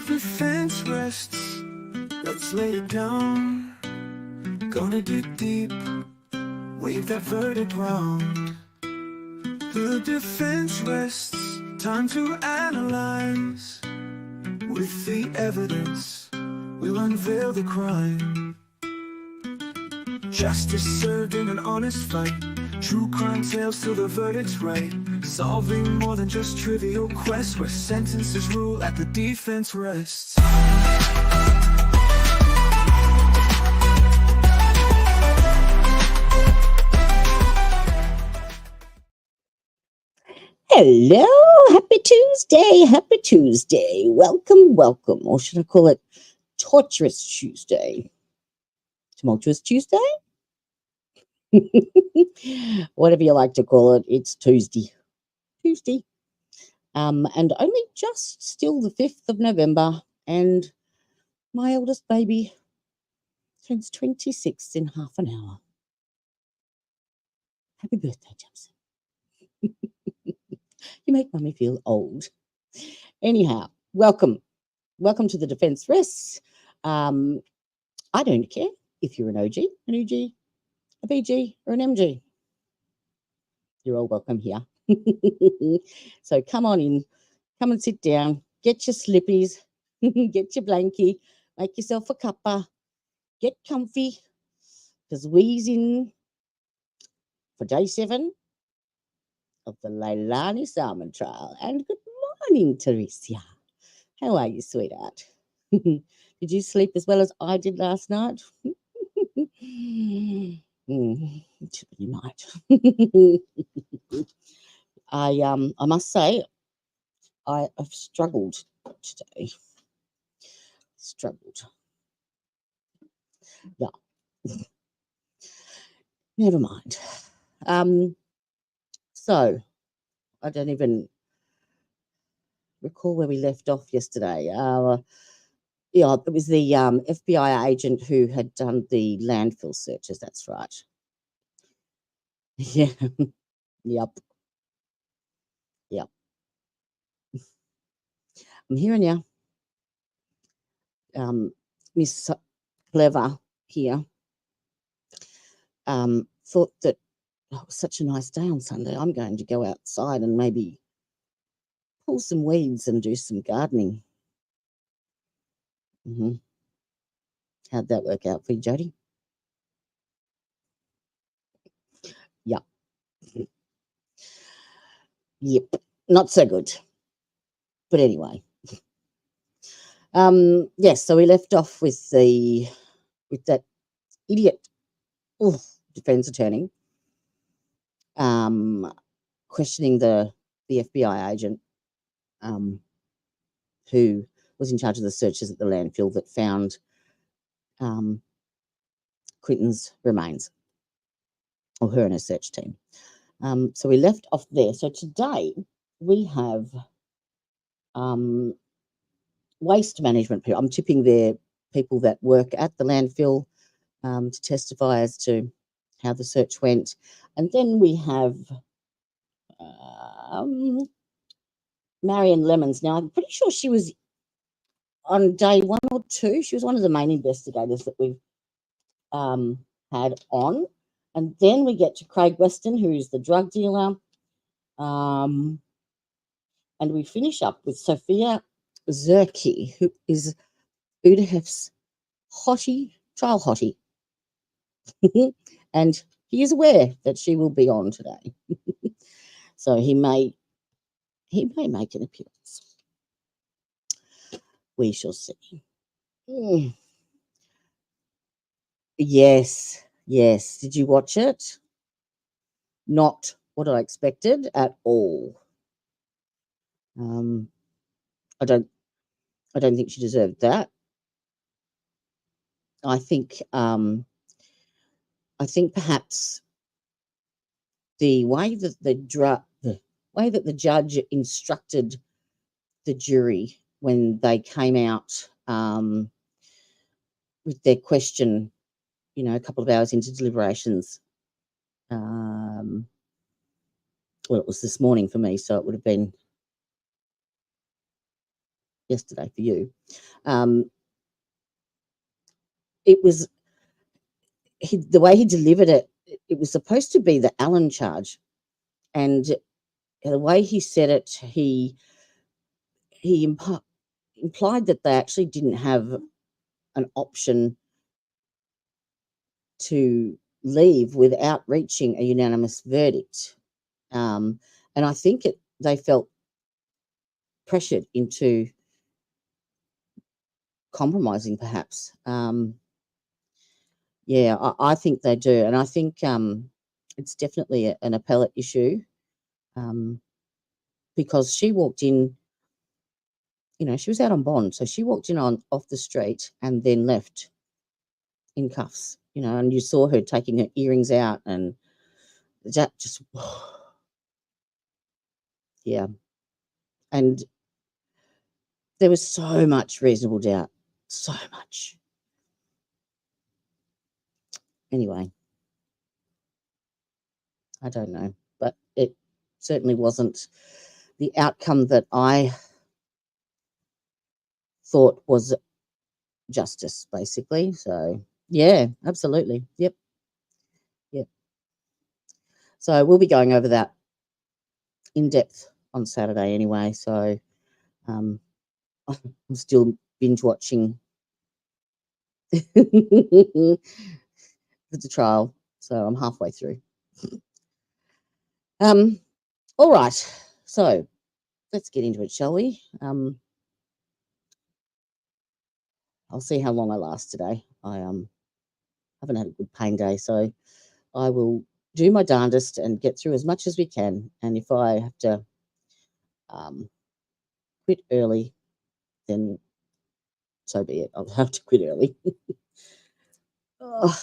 defense rests, let's lay it down. Gonna dig deep, wave that verdict round. The defense rests, time to analyze. With the evidence, we'll unveil the crime. Justice served in an honest fight. True crime tales till the verdict's right. Solving more than just trivial quests, where sentences rule at the defense rests. Hello, happy Tuesday. Welcome, or should I call it torturous Tuesday? Tumultuous Tuesday? Whatever you like to call it, it's Tuesday. And only just still the 5th of November, and my eldest baby turns 26 in half an hour. Happy birthday, Jamson. You make mummy feel old. Anyhow, welcome to the Defence Rests. I don't care if you're an OG, a BG, or an MG. You're all welcome here. So come on in, come and sit down, get your slippies, get your blankie, make yourself a cuppa, get comfy, because we's in for day 7 of the Leilani Simon trial. And good morning, Teresa. How are you, sweetheart? Did you sleep as well as I did last night? You might. I must say, I have struggled today. Yeah. Never mind. So I don't even recall where we left off yesterday. Yeah, it was the FBI agent who had done the landfill searches. That's right. Yeah. Yep. I'm hearing you. Miss Clever here thought that it was such a nice day on Sunday. I'm going to go outside and maybe pull some weeds and do some gardening. How'd that work out for you, Jody? Yeah. Yep. Not so good. But anyway. Yes, so we left off with that idiot defense attorney questioning the FBI agent who was in charge of the searches at the landfill that found Quinton's remains, or her and her search team. So we left off there. So today we have waste management people. I'm tipping they're people that work at the landfill to testify as to how the search went. And then we have Marion Lemons. Now, I'm pretty sure she was on day 1 or 2. She was one of the main investigators that we've had on. And then we get to Craig Weston, who's the drug dealer. And we finish up with Sophia Zerke, who is UDHF's trial hottie. And he is aware that she will be on today. So he may make an appearance. We shall see. Yes. Did you watch it? Not what I expected at all. I don't think she deserved that. I think perhaps the way that the judge instructed the jury when they came out with their question, a couple of hours into deliberations. Well, it was this morning for me, so it would have been yesterday for you. It was the way he delivered it. It was supposed to be the Allen charge, and the way he said it, he implied that they actually didn't have an option to leave without reaching a unanimous verdict. And I think they felt pressured into compromising, perhaps. Yeah, I think they do. And I think it's definitely an appellate issue, because she walked in, she was out on bond. So she walked in off the street and then left in cuffs, and you saw her taking her earrings out, and that just, yeah. And there was so much reasonable doubt, so much. Anyway, I don't know, but it certainly wasn't the outcome that I thought was justice, basically. So, yeah, absolutely. Yep. So we'll be going over that in depth on Saturday anyway. So I'm still binge watching the trial. So I'm halfway through. All right. So let's get into it, shall we? I'll see how long I last today. I haven't had a good pain day, so I will do my darndest and get through as much as we can. And if I have to quit early, then so be it. I'll have to quit early. Oh.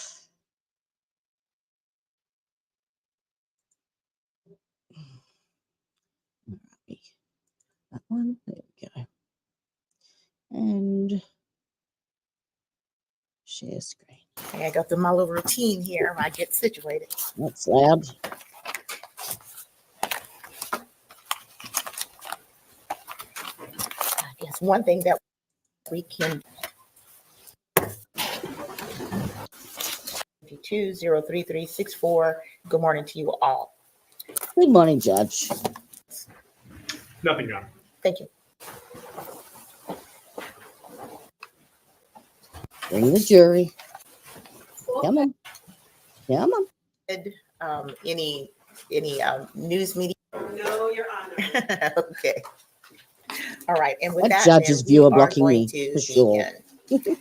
That one, there we go. And share screen. I go through my little routine here when I get situated. That's loud. I guess one thing that we can 52-03364. Good morning to you all. Good morning, Judge. Nothing, Your Honor. Thank you. Bring the jury. Come on. Come on. Any news media? No, Your Honor. Okay. All right. And with That that, judge is then, we viewer are blocking going me, to for sure. begin.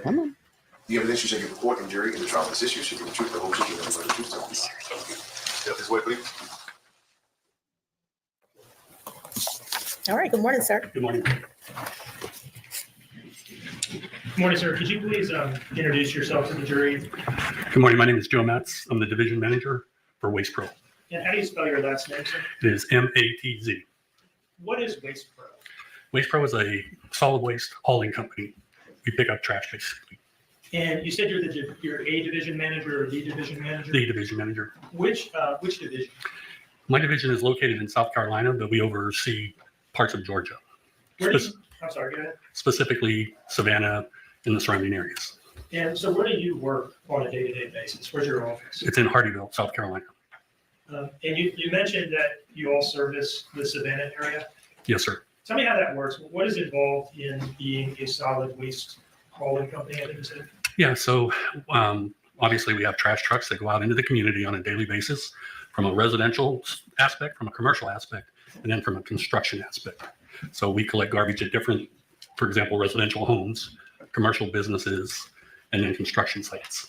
Come on. The evidence you shall give the court and jury in the trial of this issue shall give the truth, the whole truth, and nothing but the truth, so help you God. Step this way, please. All right. Good morning, sir. Good morning. Good morning, sir. Could you please introduce yourself to the jury? Good morning. My name is Joe Matz. I'm the division manager for Waste Pro. And how do you spell your last name, sir? It is MATZ. What is Waste Pro? Waste Pro is a solid waste hauling company. We pick up trash, basically. And you said you're a division manager or the division manager? The division manager. Which division? My division is located in South Carolina, but we oversee parts of Georgia, I'm sorry, go ahead. specifically Savannah and the surrounding areas. And so where do you work on a day-to-day basis? Where's your office? It's in Hardyville, South Carolina. And you mentioned that you all service the Savannah area. Yes, sir. Tell me how that works. What is involved in being a solid waste hauling company, I think you said? Yeah, so obviously we have trash trucks that go out into the community on a daily basis from a residential aspect, from a commercial aspect, and then from a construction aspect. So we collect garbage at different, for example, residential homes, commercial businesses, and then construction sites.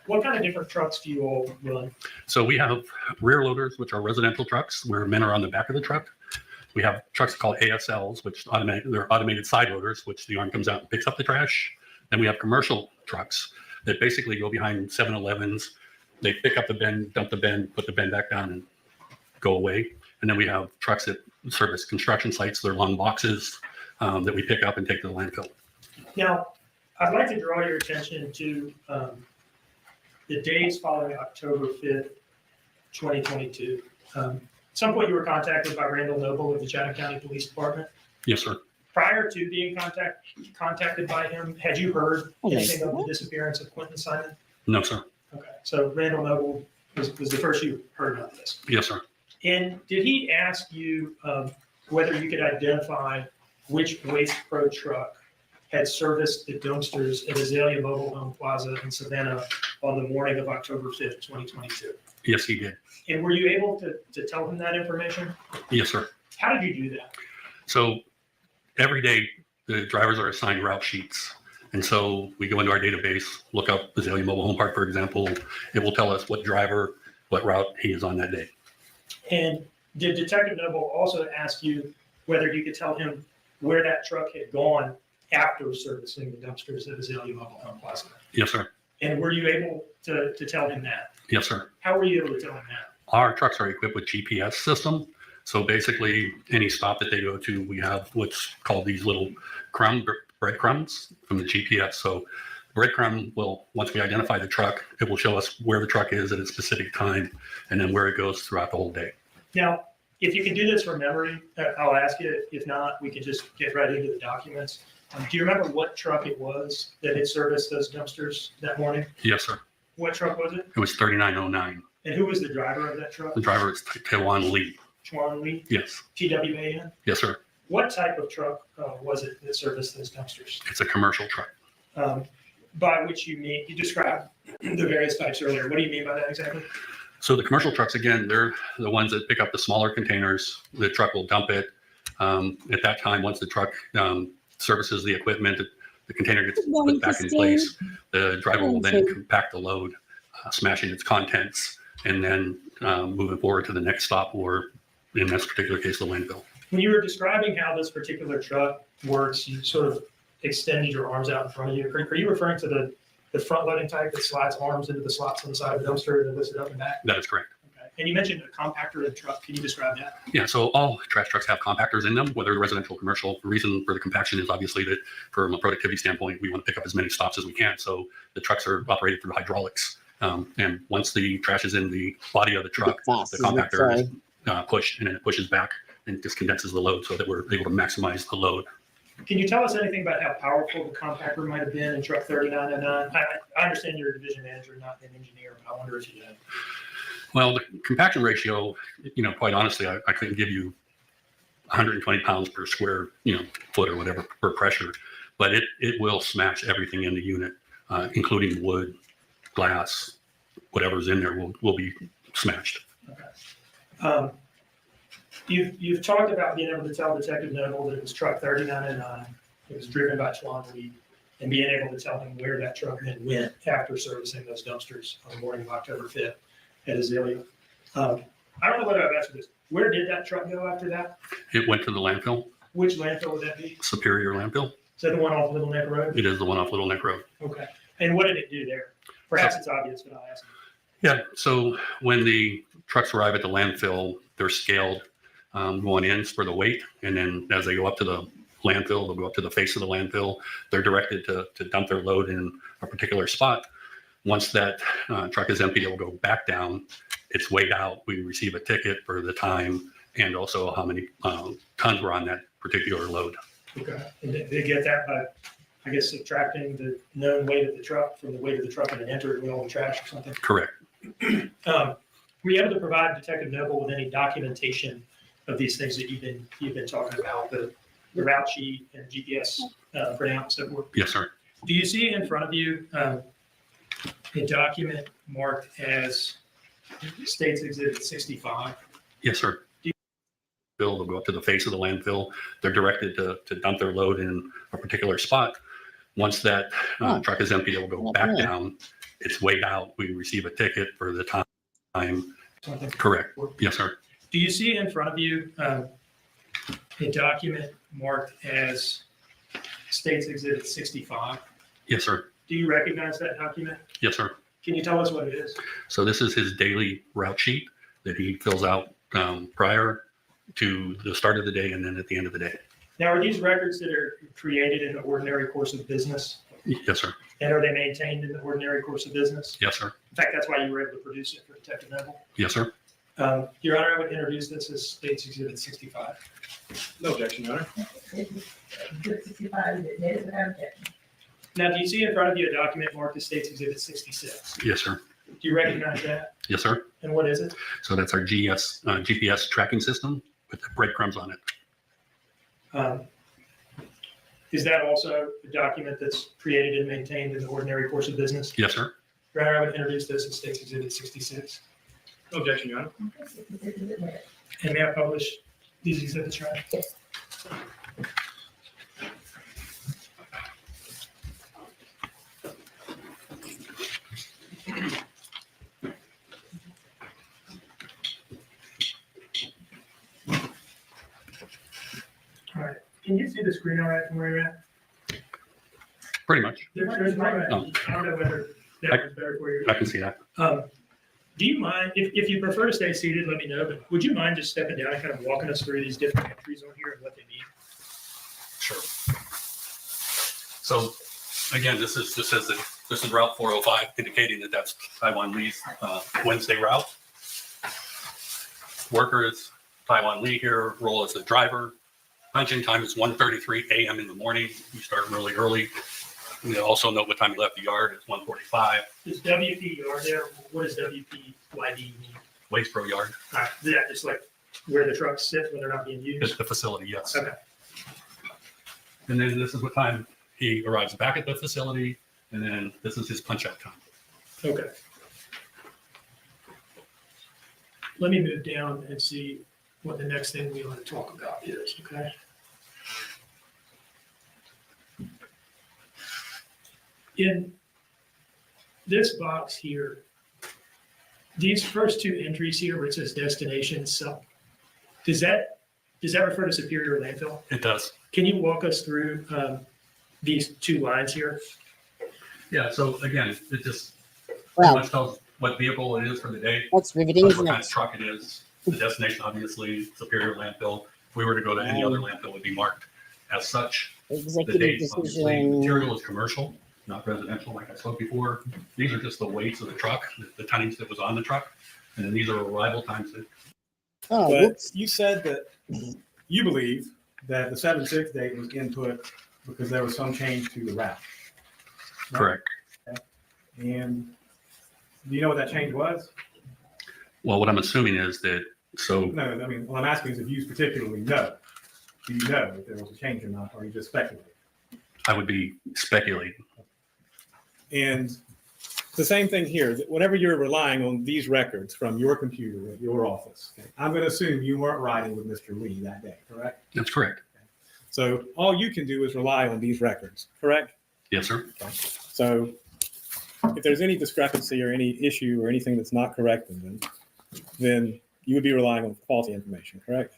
What kind of different trucks do you all run? So we have rear loaders, which are residential trucks where men are on the back of the truck. We have trucks called ASLs, which they're automated side loaders, which the arm comes out and picks up the trash. Then we have commercial trucks that basically go behind 7-Elevens. They pick up the bin, dump the bin, put the bin back down and go away. And then we have trucks that service construction sites. They're long boxes that we pick up and take to the landfill. Now, I'd like to draw your attention to the days following October 5th, 2022. At some point, you were contacted by Randall Noble of the Chatham County Police Department. Yes, sir. Prior to being contacted by him, had you heard anything of the disappearance of Quinton Simon? No, sir. Okay, so Randall Noble was the first you heard of this. Yes, sir. And did he ask you whether you could identify which Waste Pro truck had serviced the dumpsters at Azalea Mobile Home Plaza in Savannah on the morning of October 5th, 2022? Yes, he did. And were you able to tell him that information? Yes, sir. How did you do that? So every day, the drivers are assigned route sheets. And so we go into our database, look up Azalea Mobile Home Park, for example. It will tell us what driver, what route he is on that day. And did Detective Noble also ask you whether you could tell him where that truck had gone after servicing the dumpsters at Azalea Mobile Home Plaza? Yes, sir. And were you able to tell him that? Yes, sir. How were you able to tell him that? Our trucks are equipped with GPS system. So basically, any stop that they go to, we have what's called these little breadcrumbs from the GPS. So breadcrumb will, once we identify the truck, it will show us where the truck is at a specific time and then where it goes throughout the whole day. Now, if you can do this from memory, I'll ask you. If not, we can just get right into the documents. Do you remember what truck it was that had serviced those dumpsters that morning? Yes, sir. What truck was it? It was 3909. And who was the driver of that truck? The driver is Tawan Lee. Chuan Lee, Yes. TWAN. Yes, sir. What type of truck was it that serviced those dumpsters? It's a commercial truck. By which you mean, you described the various types earlier. What do you mean by that exactly? So the commercial trucks, again, they're the ones that pick up the smaller containers. The truck will dump it. At that time, once the truck services the equipment, the container gets put back in place. The driver will then compact the load, smashing its contents, and then moving forward to the next stop, or in this particular case, the landfill. When you were describing how this particular truck works, you sort of extended your arms out in front of you. Are you referring to the front loading type that slides arms into the slots on the side of the dumpster and lifts it up and back? That is correct. Okay. And you mentioned a compactor in the truck. Can you describe that? Yeah, so all trash trucks have compactors in them, whether residential or commercial. The reason for the compaction is obviously that from a productivity standpoint, we want to pick up as many stops as we can. So the trucks are operated through hydraulics. And once the trash is in the body of the truck, the compactor is pushed, and then it pushes back and just condenses the load so that we're able to maximize the load. Can you tell us anything about how powerful the compactor might have been in truck 3909? I understand you're a division manager, not an engineer, but I wonder if you know. Well, the compaction ratio, quite honestly, I couldn't give you 120 pounds per square, foot or whatever per pressure, but it will smash everything in the unit, including wood, glass, whatever's in there will be smashed. Okay. You've talked about being able to tell Detective Noble that it was truck 3909. It was driven by Chuan Lee, and being able to tell him where that truck then went after servicing those dumpsters on the morning of October 5th at Azalea. I don't know whether I've asked you this. Where did that truck go after that? It went to the landfill. Which landfill would that be? Superior landfill. Is that the one off Little Neck Road? It is the one off Little Neck Road. Okay. And what did it do there? Perhaps it's obvious, but I'll ask you. Yeah. So when the trucks arrive at the landfill, they're scaled going in for the weight. And then as they go up to the landfill, they'll go up to the face of the landfill. They're directed to dump their load in a particular spot. Once that truck is empty, it will go back down. It's weighed out. We receive a ticket for the time and also how many tons were on that particular load. Okay. And they get that by, I guess, subtracting the known weight of the truck from the weight of the truck and then enter it in all the trash or something? Correct. Were you able to provide Detective Noble with any documentation of these things that you've been talking about, the route sheet and GPS printouts that were? Yes, sir. Do you see in front of you a document marked as States Exhibit 65? Yes, sir. They'll go up to the face of the landfill. They're directed to dump their load in a particular spot. Once that truck is empty, it will go back down. It's weighed out. We receive a ticket for the time. Correct. Yes, sir. Do you see in front of you a document marked as States Exhibit 65? Yes, sir. Do you recognize that document? Yes, sir. Can you tell us what it is? So this is his daily route sheet that he fills out prior to the start of the day and then at the end of the day. Now, are these records that are created in the ordinary course of business? Yes, sir. And are they maintained in the ordinary course of business? Yes, sir. In fact, that's why you were able to produce it for Detective Noble. Yes, sir. Your Honor, I would introduce this as State's Exhibit 65. No objection, Your Honor. Now, do you see in front of you a document marked as State's Exhibit 66? Yes, sir. Do you recognize that? Yes, sir. And what is it? So that's our GPS tracking system with the breadcrumbs on it. Is that also a document that's created and maintained in the ordinary course of business? Yes, sir. Your Honor, I would introduce this as State's Exhibit 66. No objection, Your Honor. And may I publish these exhibits, Your Honor? Yes. All right. Can you see the screen all right from where you're at? Pretty much. There's right. Oh. I don't know whether that was better for you. I can see that. Do you mind, if you prefer to stay seated, let me know, but would you mind just stepping down and kind of walking us through these different entries on here and what they mean? Sure. So again, this says that this is Route 405, indicating that that's Taiwan Lee's Wednesday route. Worker is Taiwan Lee here, role as the driver. Punching time is 1:33 a.m. in the morning. You start really early. You also note what time you left the yard. It's 1:45. Is WP yard there? What does WPYD mean? Waste Pro Yard. All right, is that just like where the trucks sit when they're not being It's used? the facility, yes. Okay. And then this is what time he arrives back at the facility. And then this is his punch out time. Okay. Let me move down and see what the next thing we want to talk about is, okay? In this box here, these first two entries here where it says destination, so does that refer to Superior Landfill? It does. Can you walk us through these two lines here? Yeah. So again, it just pretty Well, much tells what vehicle it is for the day. that's riveting, What isn't kind it? of truck it is. The destination, obviously, Superior Landfill. If we were to go to any other landfill, it would be marked as such. The Executive date, obviously, decision. material is commercial, not residential, like I spoke before. These are just the weights of the truck, the tonnage that was on the truck. And then these are arrival times. Oh, But whoops. you said that you believe that the 7/6 date was input because there was some change to the route. Right? Correct. And do you know what that change was? Well, what I'm assuming is that, so No, I mean, what I'm asking is if you particularly know. Do you know if there was a change or not, or are you just speculating? I would be speculating. And it's the same thing here. That whenever you're relying on these records from your computer at your office, okay, I'm going to assume you weren't riding with Mr. Lee that day, correct? That's correct. So all you can do is rely on these records, correct? Yes, sir. So if there's any discrepancy or any issue or anything that's not correct in them, then you would be relying on faulty information, correct?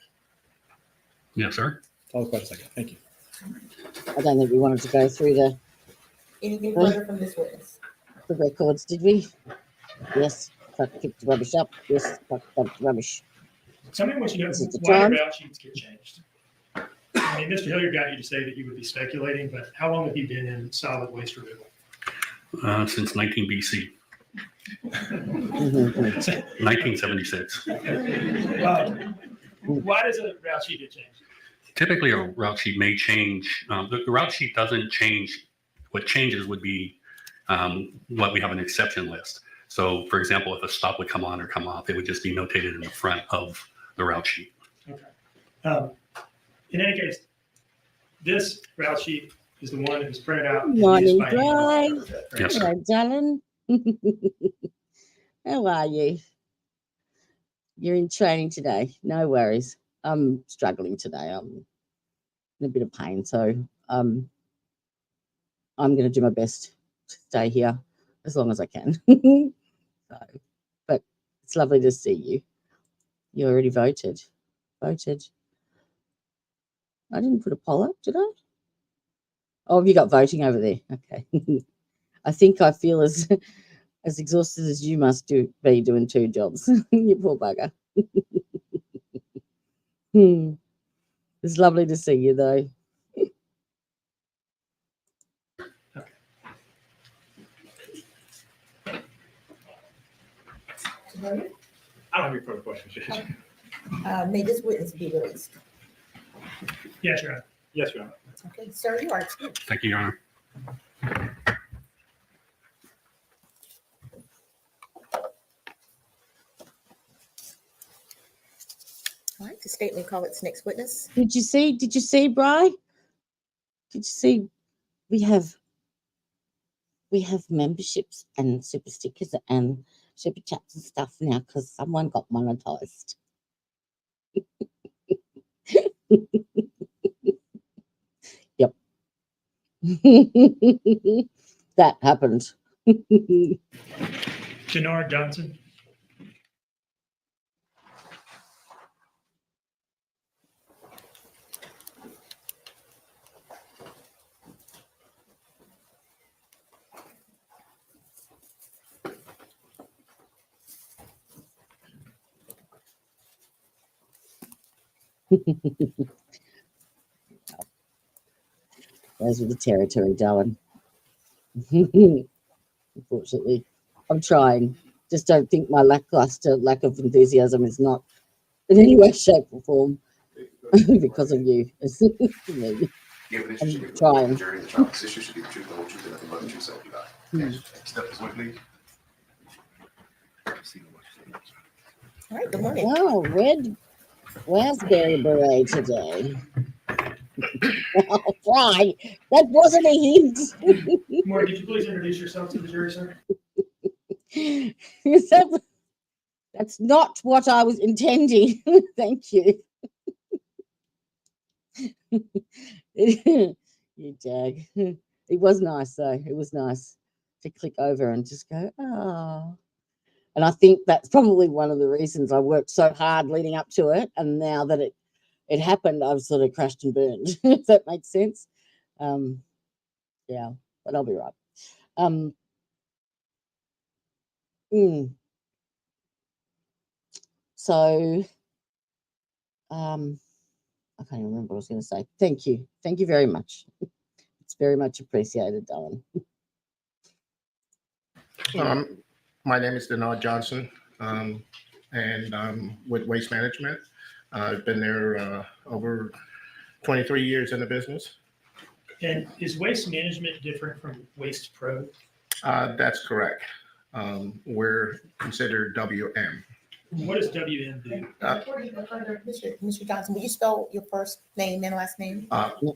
Yes, sir. That's all the questions I got. Thank you. I don't think we wanted to go through Anything further from this witness? the records, did we? Yes. Truck picked the rubbish up. Yes. Truck dumped the rubbish. Somebody wants you to Is know it the why time? the route sheets get changed. I mean, Mr. Hilliard got you to say that you would be speculating, but how long have you been in solid waste removal? Since 19 BC, Mhm. 1976. Why does a route sheet get changed? Typically, a route sheet may change. The route sheet doesn't change. What changes would be what we have an exception list. So, for example, if a stop would come on or come off, it would just be notated in the front of the route sheet. Okay. In any case, this route sheet is the one that was printed out. and Morning, used by hand. Drive. Yes, sir. Hello, darling. How are you? You're in training today. No worries. I'm struggling today. I'm in a bit of pain, so I'm going to do my best to stay here as long as I can. So, but it's lovely to see you. You already voted. Voted. I didn't put a poll up, did I? Oh, have you got voting over there? Okay. I think I feel as exhausted as you must be doing two jobs. You poor bugger. It's lovely to see you, though. I don't have any further questions. May this witness be released? Yes, Your Honor. Yes, Your Honor. Okay, sir, you are excused. Thank you, Your Honor. All right, the state may call its next witness. Did you see, Bri? Did you see we have memberships and super stickers and super chats and stuff now because someone got monetized. Yep. That happened. Denard Johnson. Those were the territory, darling. Unfortunately, I'm trying. Just don't think my lack of enthusiasm is not in any way, shape, or form because of you. It's me. The evidence I'm you submit trying. before the jury in the trial of this issue should be the truth, the whole truth, and nothing but the truth, so help you God. Step this way, please. All right, good morning. Wow, where's Barry Beret today? Oh, right. That wasn't a hint. Morty, could you please introduce yourself to the jury, sir? That's not what I was intending. Thank you. You jag. It was nice, though. It was nice to click over and just go, oh. And I think that's probably one of the reasons I worked so hard leading up to it. And now that it happened, I've sort of crashed and burned, if that makes sense. Yeah, but I'll be right. So, I can't even remember what I was going to say. Thank you. Thank you very much. It's very much appreciated, darling. My name is Denard Johnson, and I'm with Waste Management. I've been there over 23 years in the business. And is waste management different from Waste Pro? That's correct. We're considered WM. What does WM do? Before you go further, Mr. Johnson, will you spell your first name and last name?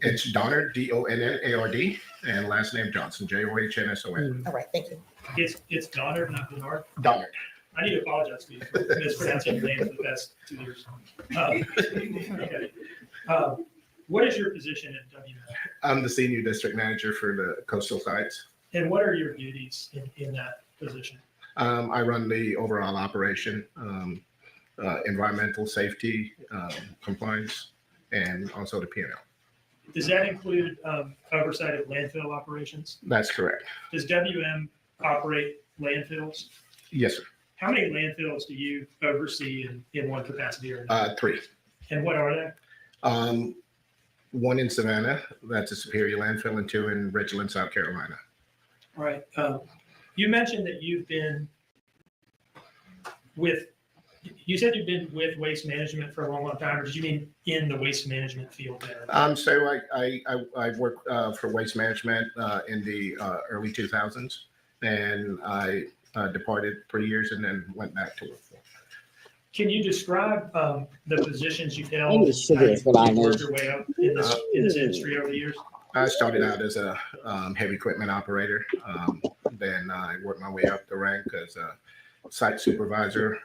It's Donnard, Donnard, and last name Johnson, Johnnson. All right, thank you. It's Donner, not Denard. Donnard. I need to apologize to you for mispronouncing your name for the past 2 years. Okay. What is your position at WM? I'm the senior district manager for the coastal sites. And what are your duties in that position? I run the overall operation, environmental safety, compliance, and also the P&L. Does that include oversight of landfill operations? That's correct. Does WM operate landfills? Yes, sir. How many landfills do you oversee in one capacity or another? 3. And what are they? 1 in Savannah, that's a Superior landfill, and 2 in Richland, South Carolina. All right. You mentioned that you've been with Waste Management for a long, long time, or did you mean in the waste management field there? So I worked for Waste Management in the early 2000s, and I departed 3 years and then went back to work for. Can you describe the positions you've held? Maybe sugar is what I You've worked need. your way up in this industry over the years? I started out as a heavy equipment operator. Then I worked my way up the rank as a site supervisor,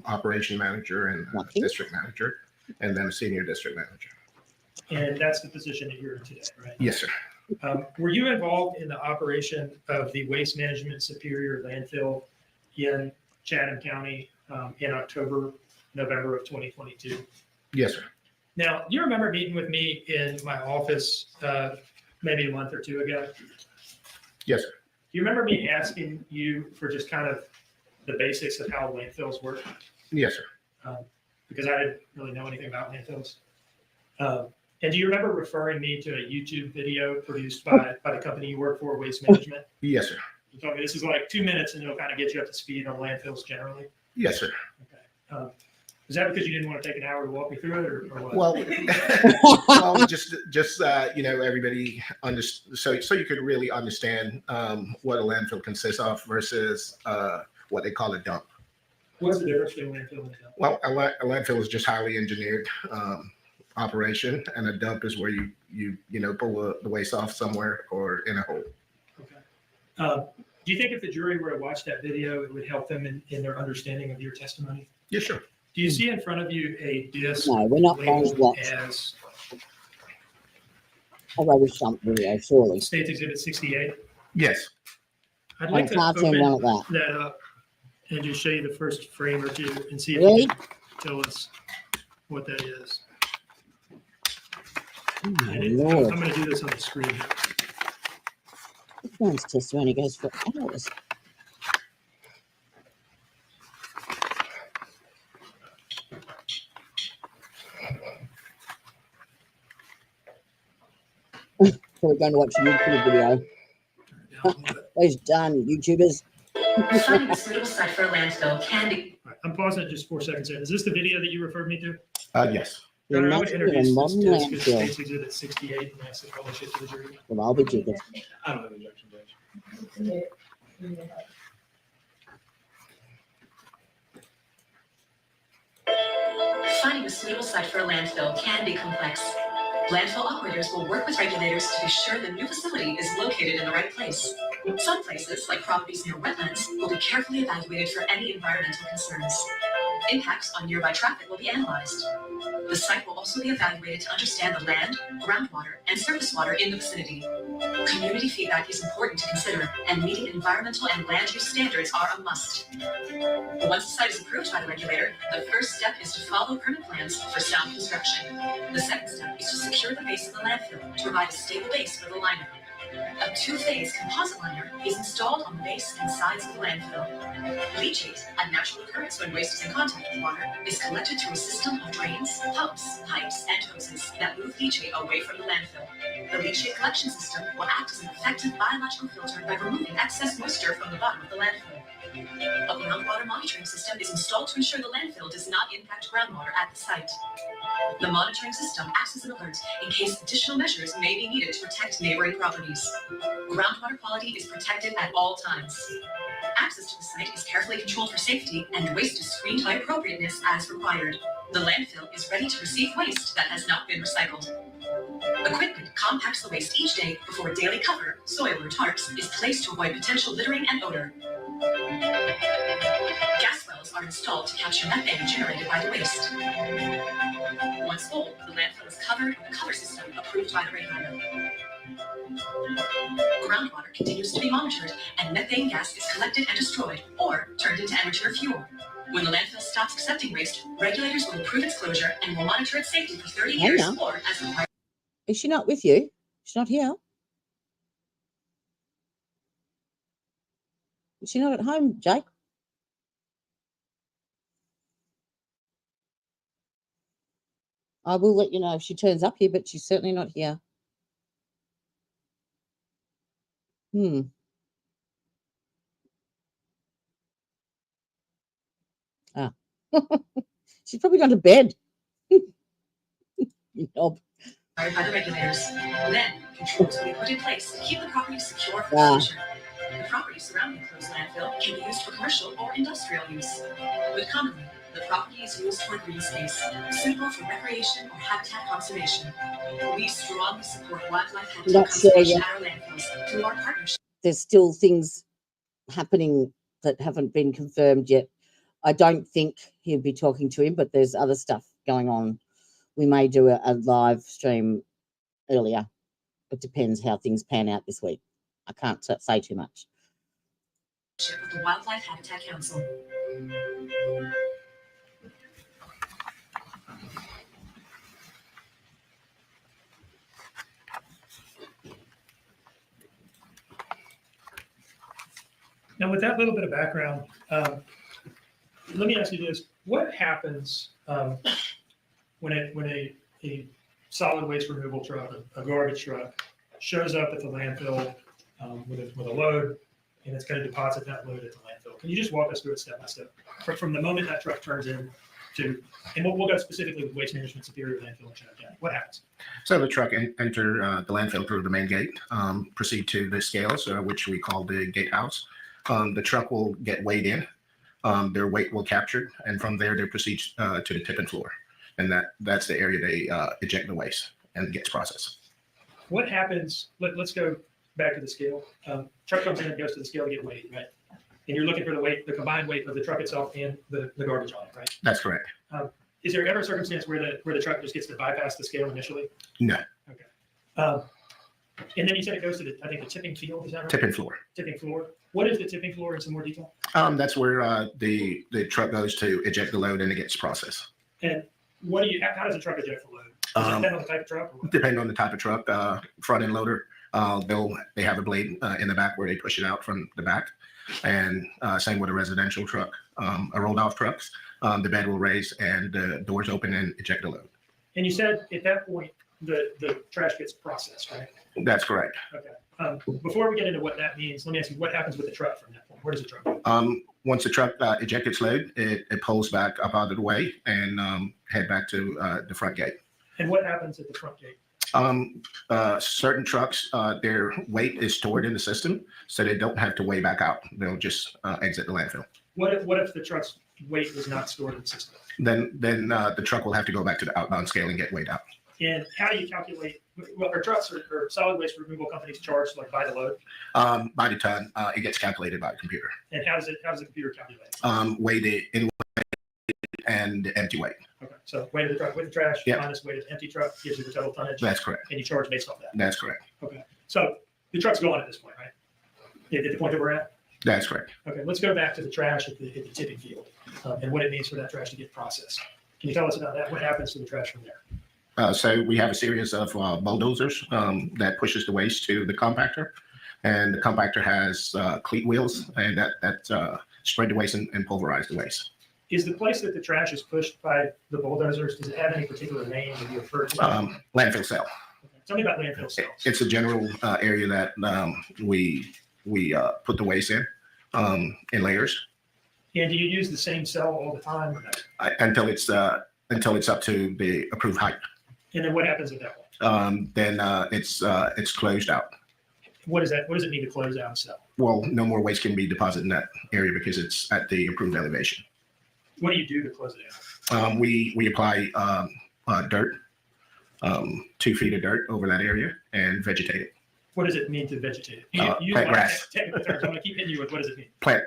operation manager, and district manager, and then a senior district manager. And that's the position that you're in today, right? Yes, sir. Were you involved in the operation of the Waste Management Superior landfill in Chatham County in November of 2022? Yes, sir. Now, do you remember meeting with me in my office maybe a month or 2 ago? Yes, sir. Do you remember me asking you for just kind of the basics of how landfills work? Yes, sir. Because I didn't really know anything about landfills. And do you remember referring me to a YouTube video produced by the company you work for, Waste Management? Yes, sir. You told me this is like 2 minutes and it'll kind of get you up to speed on landfills generally. Yes, sir. Okay. Is that because you didn't want to take an hour to walk me through it, or what? Well, well, just everybody so you could really understand what a landfill consists of versus what they call a dump. What's the difference between a landfill and a dump? Well, a landfill is just highly engineered operation, and a dump is where you pull the waste off somewhere or in a hole. Okay. Do you think if the jury were to watch that video, it would help them in their understanding of your testimony? Yeah, sure. Do you see in front of you a disc No, we're not going to labeled watch. as A rubbish dump video, surely. States Exhibit 68? Yes. I'd like I to can't open turn one of that. that up and just show you the first frame or two and see if Really? you can tell us what that is. Oh, my And Lord. I'm going to do this on the screen. This man's testimony goes for hours. So we're going to watch a YouTube video. Those done, YouTubers. Finding a suitable site for a landfill can be. All right, I'm pausing it just 4 seconds there. Is this the video that you referred me to? Yes. You're I would nothing but a introduce this modern disc as landfill. States Exhibit 68 and ask to publish it to the jury. Well, I'll be jiggered. I don't have an objection, Judge. Finding a suitable site for a landfill can be complex. Landfill operators will work with regulators to be sure the new facility is located in the right place. Some places, like properties near wetlands, will be carefully evaluated for any environmental concerns. Impacts on nearby traffic will be analyzed. The site will also be evaluated to understand the land, groundwater, and surface water in the vicinity. Community feedback is important to consider, and meeting environmental and land use standards are a must. Once the site is approved by the regulator, the first step is to follow permit plans for sound construction. The second step is to secure the base of the landfill to provide a stable base for the liner. A 2-phase composite liner is installed on the base and sides of the landfill. Leachate, a natural occurrence when waste is in contact with water, is collected through a system of drains, pumps, pipes, and hoses that move leachate away from the landfill. The leachate collection system will act as an effective biological filter by removing excess moisture from the bottom of the landfill. A groundwater monitoring system is installed to ensure the landfill does not impact groundwater at the site. The monitoring system acts as an alert in case additional measures may be needed to protect neighboring properties. Groundwater quality is protected at all times. Access to the site is carefully controlled for safety, and waste is screened by appropriateness as required. The landfill is ready to receive waste that has not been recycled. Equipment compacts the waste each day before daily cover, soil, or tarps is placed to avoid potential littering and odor. Gas wells are installed to capture methane generated by the waste. Once full, the landfill is covered with a cover system approved by the regulator. Groundwater continues to be monitored, and methane gas is collected and destroyed or turned into amateur fuel. When the landfill stops accepting waste, regulators will approve its closure and will monitor its safety for 30 years or as required. Is she not with you? She's not here. Is she not at home, Jake? I will let you know if she turns up here, but she's certainly not here. Ah. She's probably gone to bed. Nope. By the regulators. Then, controls will be put in place to keep the property secure for Yeah. closure. The property surrounding the closed landfill can be used for commercial or industrial use. But commonly, the property is used for green space, suitable for recreation or habitat conservation. We strongly support wildlife habitat Not sure conservation yet. at our landfills through our partnership. There's still things happening that haven't been confirmed yet. I don't think he'll be talking to him, but there's other stuff going on. We may do a live stream earlier. It depends how things pan out this week. I can't say too much. With the Wildlife Habitat Council. Now, with that little bit of background, let me ask you this: what happens when a solid waste removal truck, a garbage truck, shows up at the landfill with a load, and it's going to deposit that load at the landfill. Can you just walk us through it step by step? From the moment that truck turns in to, and we'll go specifically with Waste Management Superior Landfill in Shenandoah County. What happens? So the truck enter the landfill through the main gate, proceed to the scales, which we call the gatehouse. The truck will get weighed in. Their weight will capture, and from there they proceed to the tipping floor, and that's the area they eject the waste and gets processed. What happens? Let's go back to the scale. Truck comes in and goes to the scale to get weighed, right? And you're looking for the weight, the combined weight of the truck itself and the garbage on it, right? That's correct. Is there ever a circumstance where the truck just gets to bypass the scale initially? No. Okay. And then you said it goes to I think the tipping field, is that right? Tipping floor. Tipping floor. What is the tipping floor in some more detail? That's where the truck goes to eject the load and it gets processed. And how does the truck eject the load? Does it depend on the type of truck? Or what? Depending on the type of truck, front end loader, they have a blade in the back where they push it out from the back. And same with a residential truck, a rolled off trucks, the bed will raise and the doors open and eject the load. And you said at that point, the trash gets processed, right? That's correct. Okay. Before we get into what that means, let me ask you, what happens with the truck from that point? Where does the truck go? Once the truck ejects its load, it pulls back up out of the way and head back to the front gate. And what happens at the front gate? Certain trucks, their weight is stored in the system, so they don't have to weigh back out. They'll just exit the landfill. What if the truck's weight is not stored in the system? Then the truck will have to go back to the outbound scale and get weighed out. And how do you calculate? Well, are trucks or solid waste removal companies charged like by the load? By the ton, it gets calculated by the computer. And how does the computer calculate it? Weighted in weight and empty weight. Okay, so weight of the truck with the trash Yep. minus weight of the empty truck gives you the total tonnage. That's correct. And you charge based off that. That's correct. Okay, so the truck's going at this point, right? At the point that we're at. That's correct. Okay, let's go back to the trash at the tipping field and what it means for that trash to get processed. Can you tell us about that? What happens to the trash from there? So we have a series of bulldozers that pushes the waste to the compactor, and the compactor has cleat wheels, and that spread the waste and pulverize the waste. Is the place that the trash is pushed by the bulldozers, does it have any particular name that you refer to? Landfill cell. Okay. Tell me about landfill cells. It's a general area that we put the waste in layers. And do you use the same cell all the time? Or not? Until it's up to the approved height. And then what happens at that point? Then it's closed out. What does it mean to close out a cell? Well, no more waste can be deposited in that area because it's at the approved elevation. What do you do to close it out? We apply dirt, 2 feet of dirt over that area and vegetate it. What does it mean to vegetate? Plant grass. Technical terms. I'm going to keep hitting you with what does it mean? Plant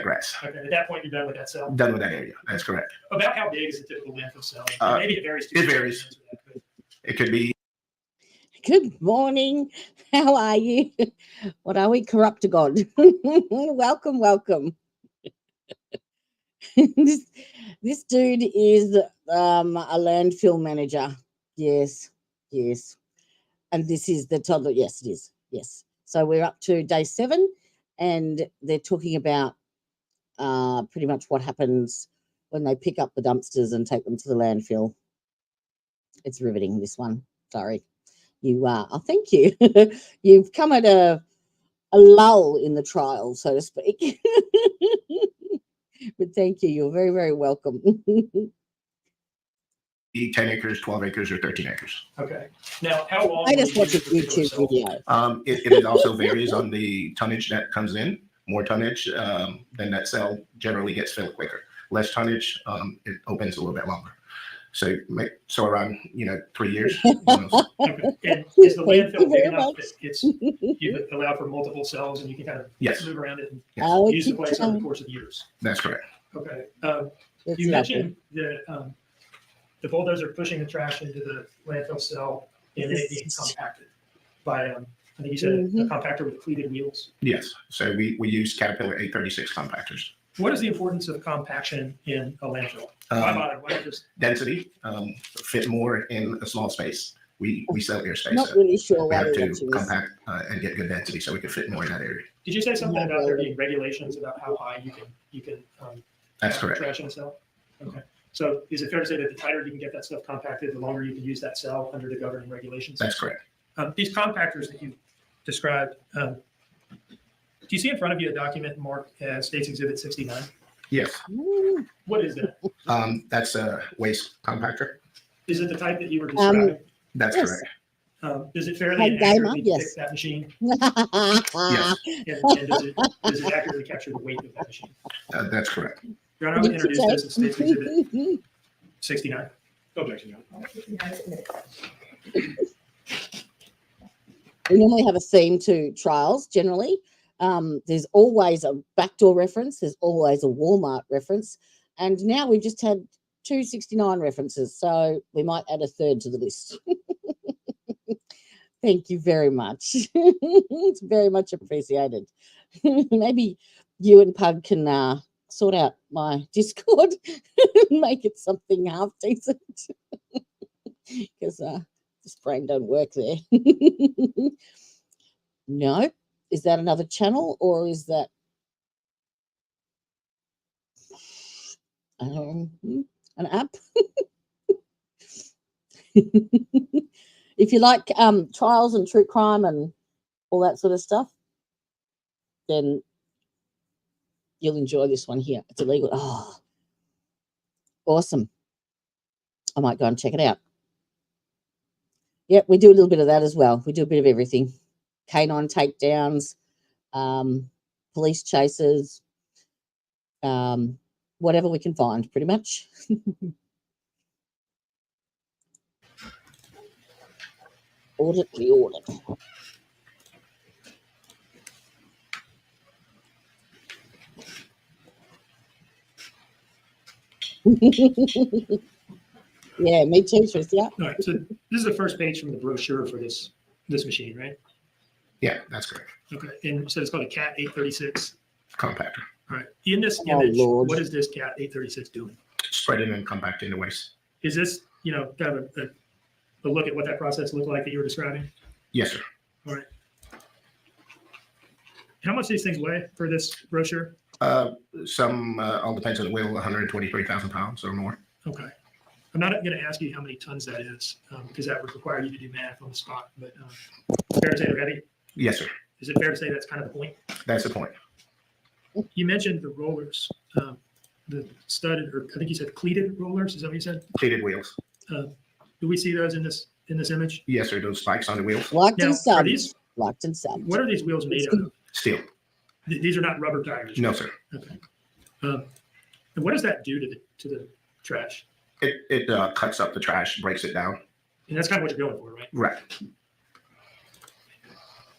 grass. Okay, at that point, you're done with that cell? Done with that area. That's correct. About how big is a typical landfill cell? Maybe it varies. It varies. It could be. Good morning. How are you? What are we? Corrupt to God. Welcome. This dude is a landfill manager. Yes. And this is the toddler. Yes, it is. Yes. So we're up to day 7, and they're talking about pretty much what happens when they pick up the dumpsters and take them to the landfill. It's riveting, this one. Sorry. You are. Oh, thank you. You've come at a lull in the trial, so to speak. But thank you. You're very, very welcome. 10 acres, 12 acres, or 13 acres. Okay. Now, how long? I just watched a YouTube video. It also varies on the tonnage that comes in. More tonnage, then that cell generally gets filled quicker. Less tonnage, it opens a little bit longer. So around 3 years. Okay. And is the landfill big enough that you allow for multiple cells and you can kind of move around it and use the place over the course of years? That's correct. Okay. You mentioned the bulldozer pushing the trash into the landfill cell and it being compacted by, I think you said a compactor with cleated wheels. Yes. So we use Caterpillar 836 compactors. What is the importance of compaction in a landfill? Why bother? Why not just Density, fit more in a small space. We sell airspace. Not really sure We why have they're to compact and get good density so we can fit more in that area. Did you say something about there being regulations about how high you can That's correct. trash in a cell? Okay. So is it fair to say that the tighter you can get that stuff compacted, the longer you can use that cell under the governing regulations? That's correct. These compactors that you described, do you see in front of you a document marked as States Exhibit 69? Yes. What is that? That's a waste compactor. Is it the type that you were describing? That's Yes. correct. Is it fairly Hey, and gamer, accurately yes. depict that machine? Yes, And does it accurately capture the weight of that machine? that's correct. Your Honor, I would introduce this as States Exhibit 69. Objection, Your Honor. We normally have a theme to trials generally. There's always a backdoor reference, there's always a Walmart reference, and now we've just had 269 references, so we might add a third to the list. Thank you very much. It's very much appreciated. Maybe you and Pug can sort out my Discord and make it something half decent, because this brain don't work there. No, is that another channel or is that an app? If you like trials and true crime and all that sort of stuff, then you'll enjoy this one here. It's illegal. Oh, awesome. I might go and check it out. Yep, we do a little bit of that as well. We do a bit of everything. Canine takedowns, police chases, whatever we can find, pretty much. Audit the audit. Yeah, me too, Tris. Yeah. All right, so this is the first page from the brochure for this machine, right? Yeah, that's correct. Okay, and so it's called a CAT 836. Compactor. All right, in this Oh, image, Lord. what is this CAT 836 doing? Spreading and compacting the waste. Is this, kind of a look at what that process looked like that you were describing? Yes, sir. All right. How much do these things weigh for this brochure? Some all depends on the wheel, 123,000 pounds or more. Okay. I'm not going to ask you how many tons that is, because that would require you to do math on the spot, but fair to say they're heavy? Yes, sir. Is it fair to say that's kind of the point? That's the point. You mentioned the rollers, the studded, or I think you said cleated rollers. Is that what you said? Pleated wheels. Do we see those in this image? Yes, sir. Those spikes on the wheels. Locked Now, and are subbed. these- Locked and subbed. What are these wheels made out of? Steel. These are not rubber tires. No, sir. Okay. And what does that do to the trash? It cuts up the trash, breaks it down. And that's kind of what you're going for, right? Right.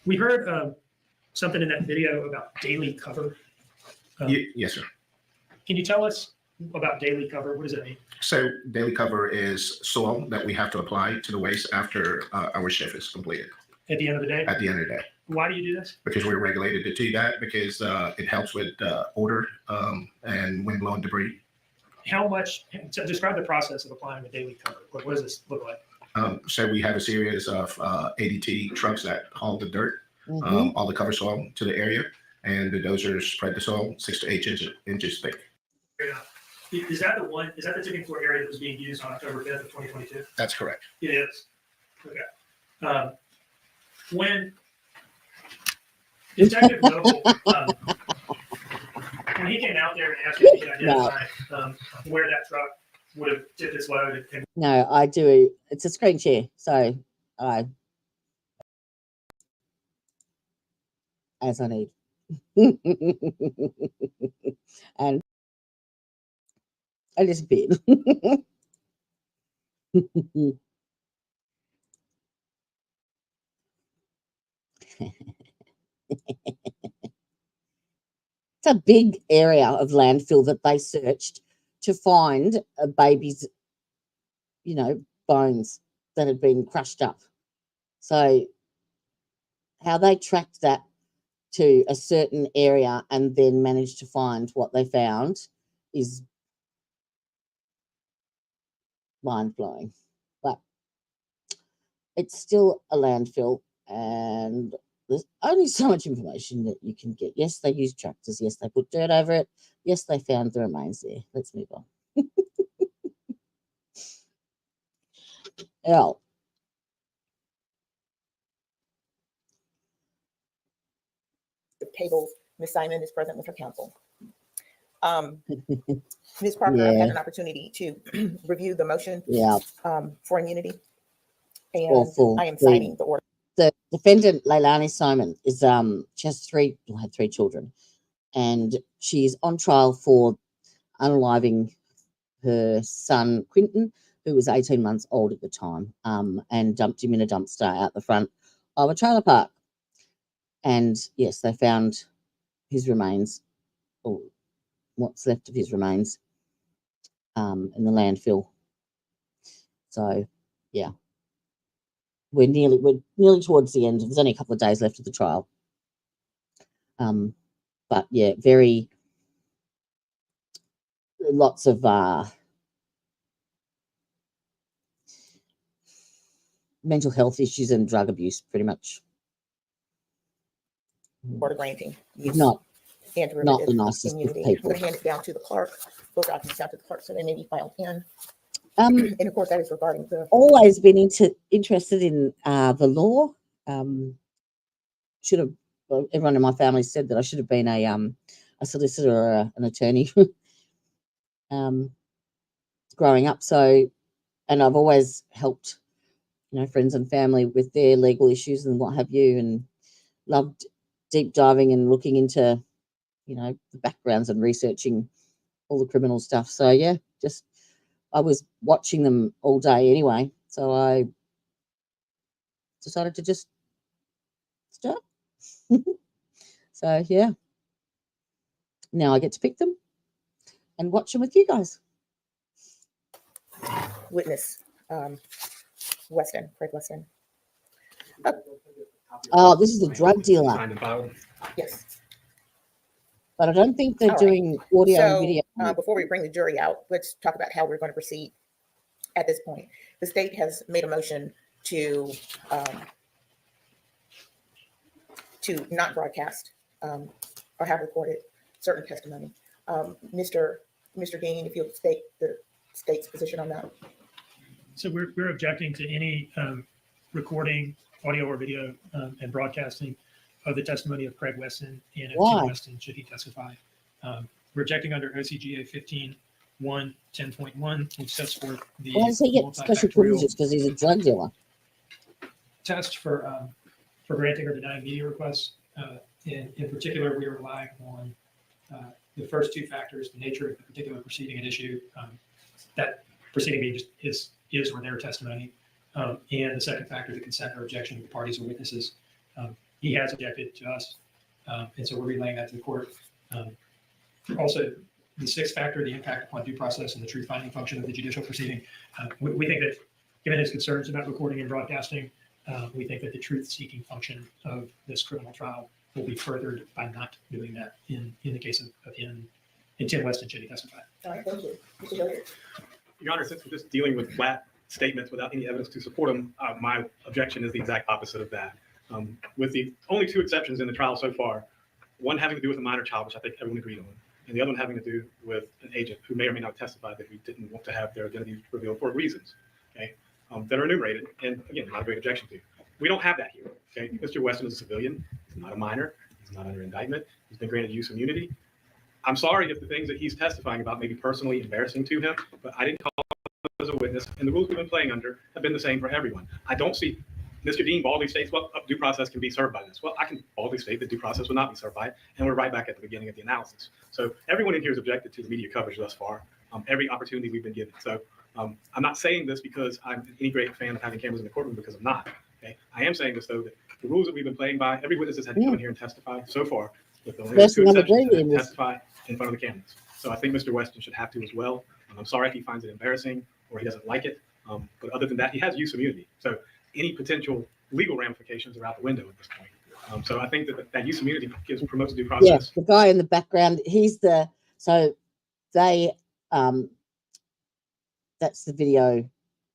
We heard something in that video about daily cover. Yes, sir. Can you tell us about daily cover? What does that mean? So daily cover is soil that we have to apply to the waste after our shift is completed At the end of the day? at the end of the day. Why do you do this? Because we're regulated to do that because it helps with odor and wind blowing debris. How much, so describe the process of applying the daily cover. What does this look like? So we have a series of ADT trucks that haul the dirt, Mhm. all the cover soil to the area, and the dozers spread the soil 6 to 8 inches thick. Is that the tipping floor area that was being used on October 5th of 2022? That's correct. It is. Okay. When Detective Noble, when he came out there and asked if he could identify where that truck would have tipped its load, and No, I do. It's a screen share, so as I need. And I disappeared. It's a big area of landfill that they searched to find a baby's, bones that had been crushed up. So how they tracked that to a certain area and then managed to find what they found is mind-blowing. But it's still a landfill, and there's only so much information that you can get. Yes, they used tractors. Yes, they put dirt over it. Yes, they found the remains there. Let's move on. L. The table, Ms. Simon is present with her counsel. Ms. Parker, I've Yeah. had an opportunity to review the motion Yeah. for immunity, Or and for I am the- signing the order. The defendant, Leilani Simon, is she has had three children, and she's on trial for unaliving her son Quinton, who was 18 months old at the time, and dumped him in a dumpster out the front of a trailer park. And yes, they found his remains, or what's left of his remains, in the landfill. So, yeah, we're nearly towards the end. There's only a couple of days left of the trial. But yeah, lots of mental health issues and drug abuse, pretty much. Order granting use Not and the derivative nicest of immunity. I'm people. going to hand it down to the clerk. Those documents down to the clerk, so they may be filed in. Um, And of course, that is regarding the always been interested in the law. Should have, well, everyone in my family said that I should have been a solicitor or an attorney growing up. So, and I've always helped, friends and family with their legal issues and what have you, and loved deep diving and looking into, the backgrounds and researching all the criminal stuff. So yeah, I was watching them all day anyway. So I decided to just start. So yeah, now I get to pick them and watch them with you guys. witness, Craig Weston. Oh, this is a drug dealer, Signed and filed. Yes. but I don't think they're All right. doing audio and So video. before we bring the jury out, let's talk about how we're going to proceed at this point. The state has made a motion to not broadcast or have recorded certain testimony. Mr. Dean, if you'll state the state's position on that. So we're objecting to any recording, audio or video, and broadcasting of the testimony of Craig Weston and of Why? Tim Weston should he testify. We're objecting under OCGA 15.1, which sets forth the Why does he get special multifactorial privileges? Because he's a drug dealer. test for granting or denying media requests. In particular, we are relying on the first two factors: the nature of the particular proceeding at issue, that proceeding being just his or their testimony, and the second factor, the consent or objection of the parties or witnesses. He has objected to us, and so we're relaying that to the court. Also, the sixth factor, the impact upon due process and the truth-finding function of the judicial proceeding. We think that, given his concerns about recording and broadcasting, we think that the truth-seeking function of this criminal trial will be furthered by not doing that in the case of him and Tim Weston should he testify. All right, thank you. Mr. Hilliard. Your Honor, since we're just dealing with flat statements without any evidence to support them, my objection is the exact opposite of that. With the only two exceptions in the trial so far, one having to do with a minor child, which I think everyone agreed on, and the other one having to do with an agent who may or may not testify that we didn't want to have their identity revealed for reasons, okay, that are enumerated, and again, not a great objection to. We don't have that here, okay? Mr. Weston is a civilian. He's not a minor. He's not under indictment. He's been granted use immunity. I'm sorry if the things that he's testifying about may be personally embarrassing to him, but I didn't call him as a witness, and the rules we've been playing under have been the same for everyone. I don't see Mr. Dean baldly states, well, due process can be served by this. Well, I can baldly state that due process will not be served by it, and we're right back at the beginning of the analysis. So everyone in here has objected to the media coverage thus far, every opportunity we've been given. So I'm not saying this because I'm any great fan of having cameras in the courtroom, because I'm not. Okay, I am saying this though, that the rules that we've been playing by, every witness has had to come in here and testify so far, with the only two exceptions, had to testify in front of the cameras. So I think Mr. Weston should have to as well. I'm sorry if he finds it embarrassing or he doesn't like it, but other than that, he has use immunity. So any potential legal ramifications are out the window at this point. So I think that use immunity promotes due process. Yes, the guy in the background, that's the video,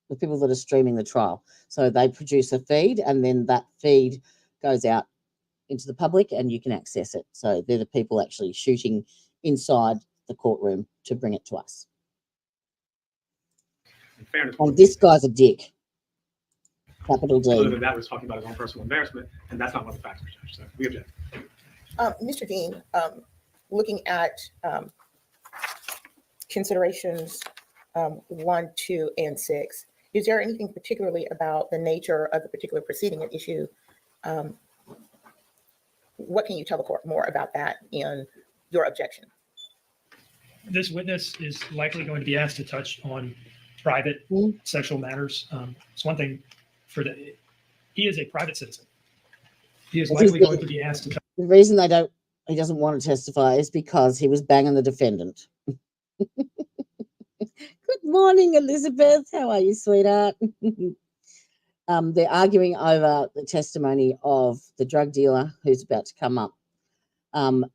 the people that are streaming the trial. So they produce a feed, and then that feed goes out into the public and you can access it. So they're the people actually shooting inside the courtroom to bring it to us. In fairness, And this guy's a dick. Capital Other D. than that, was talking about his own personal embarrassment, and that's not one of the factors, Judge. So we object. Mr. Dean, looking at considerations 1, 2, and 6, is there anything particularly about the nature of the particular proceeding at issue? What can you tell the court more about that in your objection? This witness is likely going to be asked to touch on private sexual matters. It's one thing he is a private citizen. He is likely going to be asked to touch. The reason he doesn't want to testify is because he was banging the defendant. Good morning, Elizabeth. How are you, sweetheart? They're arguing over the testimony of the drug dealer who's about to come up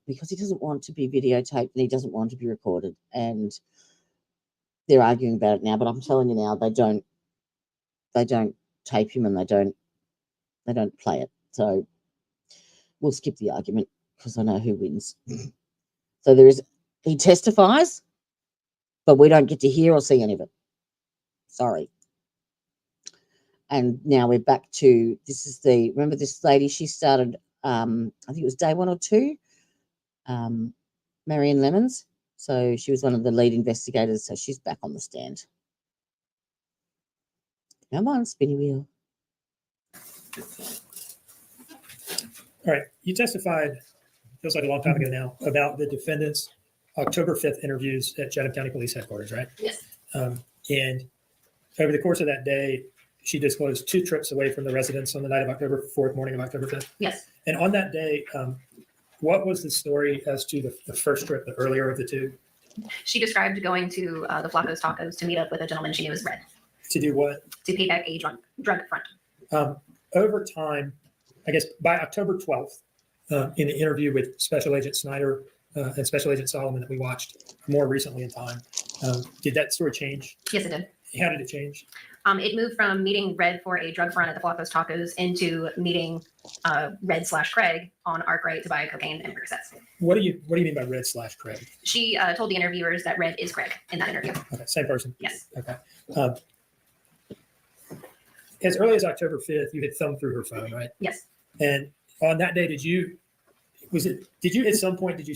because he doesn't want to be videotaped and he doesn't want to be recorded. And they're arguing about it now, but I'm telling you now, they don't tape him and they don't play it. So we'll skip the argument because I know who wins. So he testifies, but we don't get to hear or see any of it. Sorry. And now we're back to, remember this lady, she started, I think it was day 1 or 2, Marion Lemons. So she was one of the lead investigators. So she's back on the stand. Come on, spinny wheel. All right. You testified, feels like a long time ago now, about the defendant's October 5th interviews at Chatham County Police Headquarters, right? Yes. And over the course of that day, she disclosed 2 trips away from the residence on the night of October 4th, morning of October 5th. Yes. And on that day, what was the story as to the first trip, the earlier of the 2? She described going to the Flacco's Tacos to meet up with a gentleman she knew was Red To do what? to pay back a drug front. Over time, I guess by October 12th, in the interview with Special Agent Snyder and Special Agent Solomon that we watched more recently in time, did that story change? Yes, it did. How did it change? It moved from meeting Red for a drug front at the Flacco's Tacos into meeting Red/Craig on Arkwright to buy cocaine and Percocets. What do you mean by Red/Craig? She told the interviewers that Red is Craig in that interview. Okay, same person. Yes. Okay. As early as October 5th, you had thumbed through her phone, right? Yes. And on that day, did you at some point,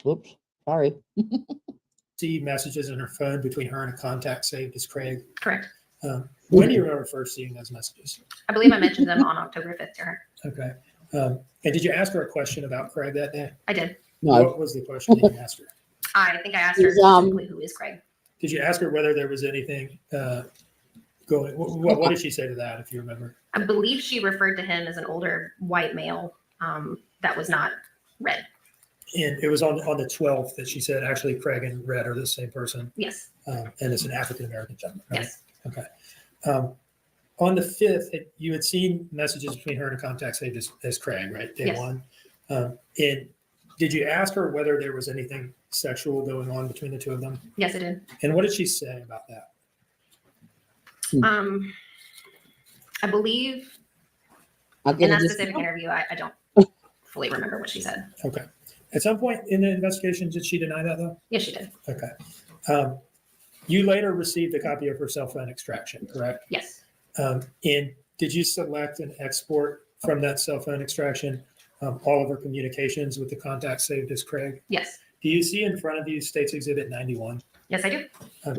Whoops, sorry. see messages in her phone between her and a contact saved as Craig? Correct. When do you remember first seeing those messages? I believe I mentioned them on October 5th to her. Okay. And did you ask her a question about Craig that day? I did. No. What was the question that you asked her? I think I asked her Is, specifically who is Craig. Did you ask her whether there was anything going? What did she say to that, if you remember? I believe she referred to him as an older white male that was not Red. And it was on the 12th that she said, actually, Craig and Red are the same person. Yes. And it's an African-American gentleman, right? Yes. Okay. On the 5th, you had seen messages between her and a contact saved as Craig, right? Day Yes. 1. And did you ask her whether there was anything sexual going on between the 2 of them? Yes, I did. And what did she say about that? I believe I'll in get that it specific interview, I don't fully remember what she said. Okay. At some point in the investigation, did she deny that, though? Yes, she did. Okay. You later received a copy of her cell phone extraction, correct? Yes. And did you select and export from that cell phone extraction all of her communications with the contact saved as Craig? Yes. Do you see in front of you States Exhibit 91? Yes, I do.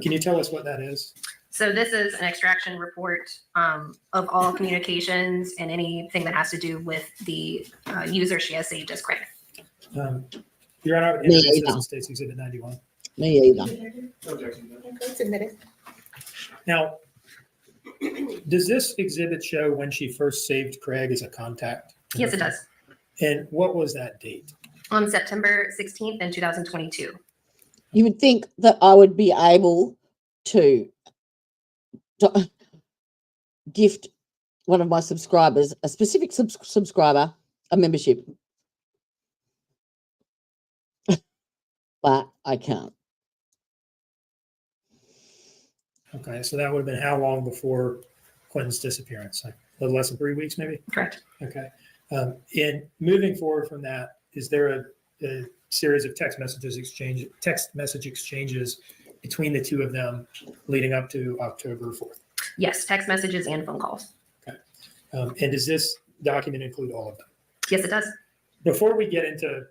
Can you tell us what that is? So this is an extraction report of all communications and anything that has to do with the user she has saved as Craig. Your Honor, it says in States Exhibit 91. Me either. It's admitted. Now, does this exhibit show when she first saved Craig as a contact? Yes, it does. And what was that date? On September 16th in 2022. You would think that I would be able to gift one of my subscribers, a specific subscriber, a membership. But I can't. Okay, so that would have been how long before Quinton's disappearance? Like a little less than 3 weeks, maybe? Correct. Okay. And moving forward from that, is there a series of text message exchanges between the 2 of them leading up to October 4th? Yes, text messages and phone calls. Okay. And does this document include all of them? Yes, it does. Before we get into,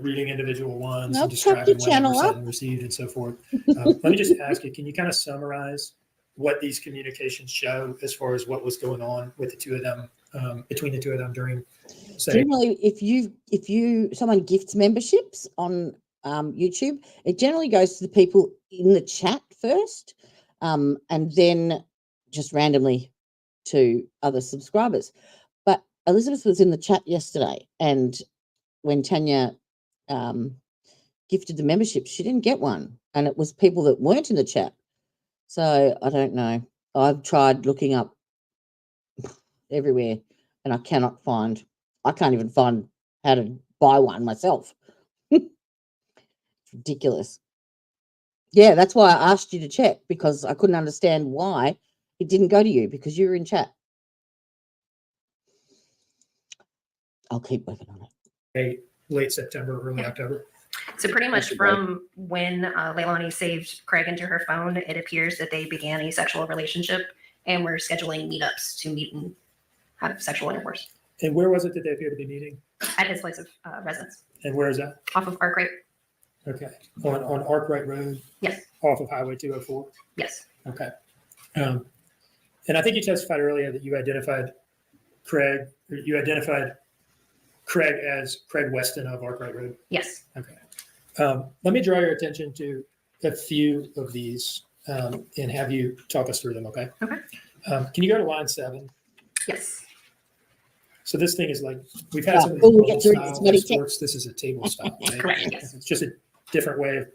reading individual ones Nope, and chuck describing your when they were channel sent up. and received and so forth, let me just ask you, can you kind of summarize what these communications show as far as what was going on with the two of them, between the two of them during, say, Generally, if someone gifts memberships on YouTube, it generally goes to the people in the chat first, and then just randomly to other subscribers. But Elizabeth was in the chat yesterday, and when Tanya gifted the membership, she didn't get one, and it was people that weren't in the chat. So I don't know. I've tried looking up everywhere, and I can't even find how to buy one myself. It's ridiculous. Yeah, that's why I asked you to check, because I couldn't understand why it didn't go to you, because you were in chat. I'll keep working on it. late September, early October? So pretty much That's great. from when Leilani saved Craig into her phone, it appears that they began a sexual relationship and were scheduling meetups to meet and have sexual intercourse And where was it that they appear to be meeting? at his place of residence And where is that? off of Arkwright. Okay. On Arkwright Road, Yes, off of Highway 204? yes, Okay. And I think you testified earlier that you identified Craig as Craig Weston of Arkwright Road. yes. Okay. Let me draw your attention to a few of these and have you talk us through them, okay? Okay. Can you go to line 7? Yes. So this thing is like, we've had Yeah, some of before we these get through style this, Maddie, escorts. This is a table style, right? Correct, yes. It's just a different way of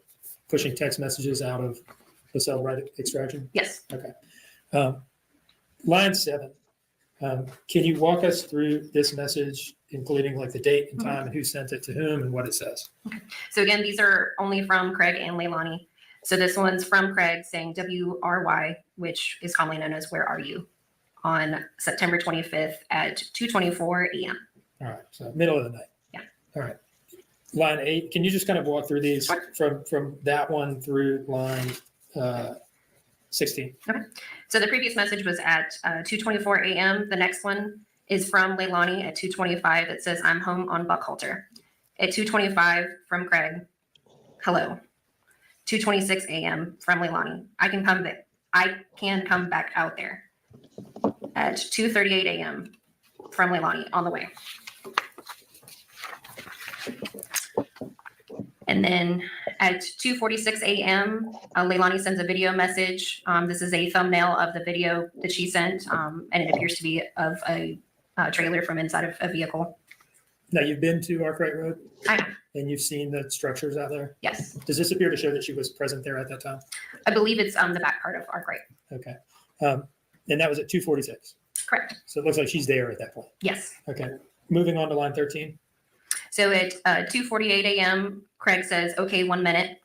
pushing text messages out of the cell right extraction. Yes. Okay. Line 7. Can you walk us through this message, including like the date and time and who sent it to whom and what it says? So again, these are only from Craig and Leilani. So this one's from Craig saying WRY, which is commonly known as Where Are You, on September 25th at 2:24 a.m. All right. So middle of the night. Yeah. All right. Line 8. Can you just kind of walk through these from that one through line 16? So the previous message was at 2:24 a.m. The next one is from Leilani at 2:25. It says, I'm home on Buckhalter. At 2:25 from Craig, hello. 2:26 a.m. from Leilani, I can come back out there. At 2:38 a.m. from Leilani, on the way. And then at 2:46 a.m., Leilani sends a video message. This is a thumbnail of the video that she sent, and it appears to be of a trailer from inside of a vehicle. Now, you've been to Arkwright Road I have, and you've seen the structures out there. yes. Does this appear to show that she was present there at that time? I believe it's the back part of Arkwright. Okay. And that was at 2:46. Correct. So it looks like she's there at that point. Yes. Okay. Moving on to line 13. So at 2:48 a.m., Craig says, okay, 1 minute.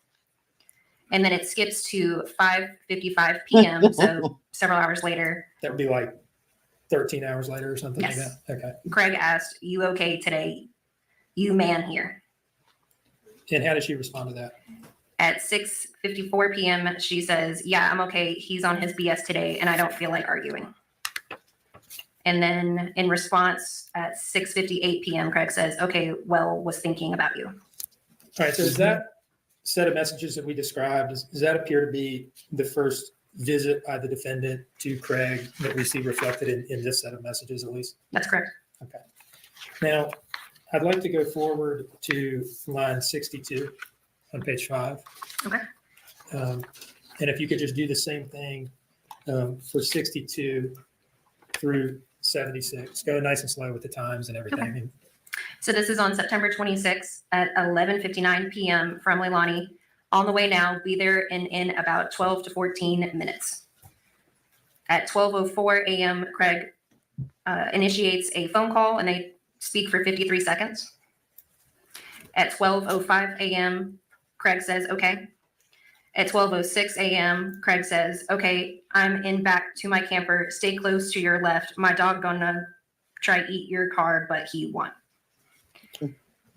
And then it skips to 5:55 p.m. So several hours later, That would be like 13 hours later or something like Yes. that. Okay. Craig asked, you okay today? You man here. And how did she respond to that? At 6:54 p.m., she says, yeah, I'm okay. He's on his BS today, and I don't feel like arguing. And then in response, at 6:58 p.m., Craig says, okay, well, was thinking about you. All right. So does that set of messages that we described, does that appear to be the first visit by the defendant to Craig that we see reflected in this set of messages, at least? That's correct. Okay. Now, I'd like to go forward to line 62 on page 5. Okay. And if you could just do the same thing for 62 through 76. Go nice and slow with the times and everything. Okay. So this is on September 26th at 11:59 p.m. from Leilani. On the way now, be there in about 12 to 14 minutes. At 12:04 a.m., Craig initiates a phone call and they speak for 53 seconds. At 12:05 a.m., Craig says, okay. At 12:06 a.m., Craig says, okay, I'm in back to my camper. Stay close to your left. My dog gonna try eat your car, but he won.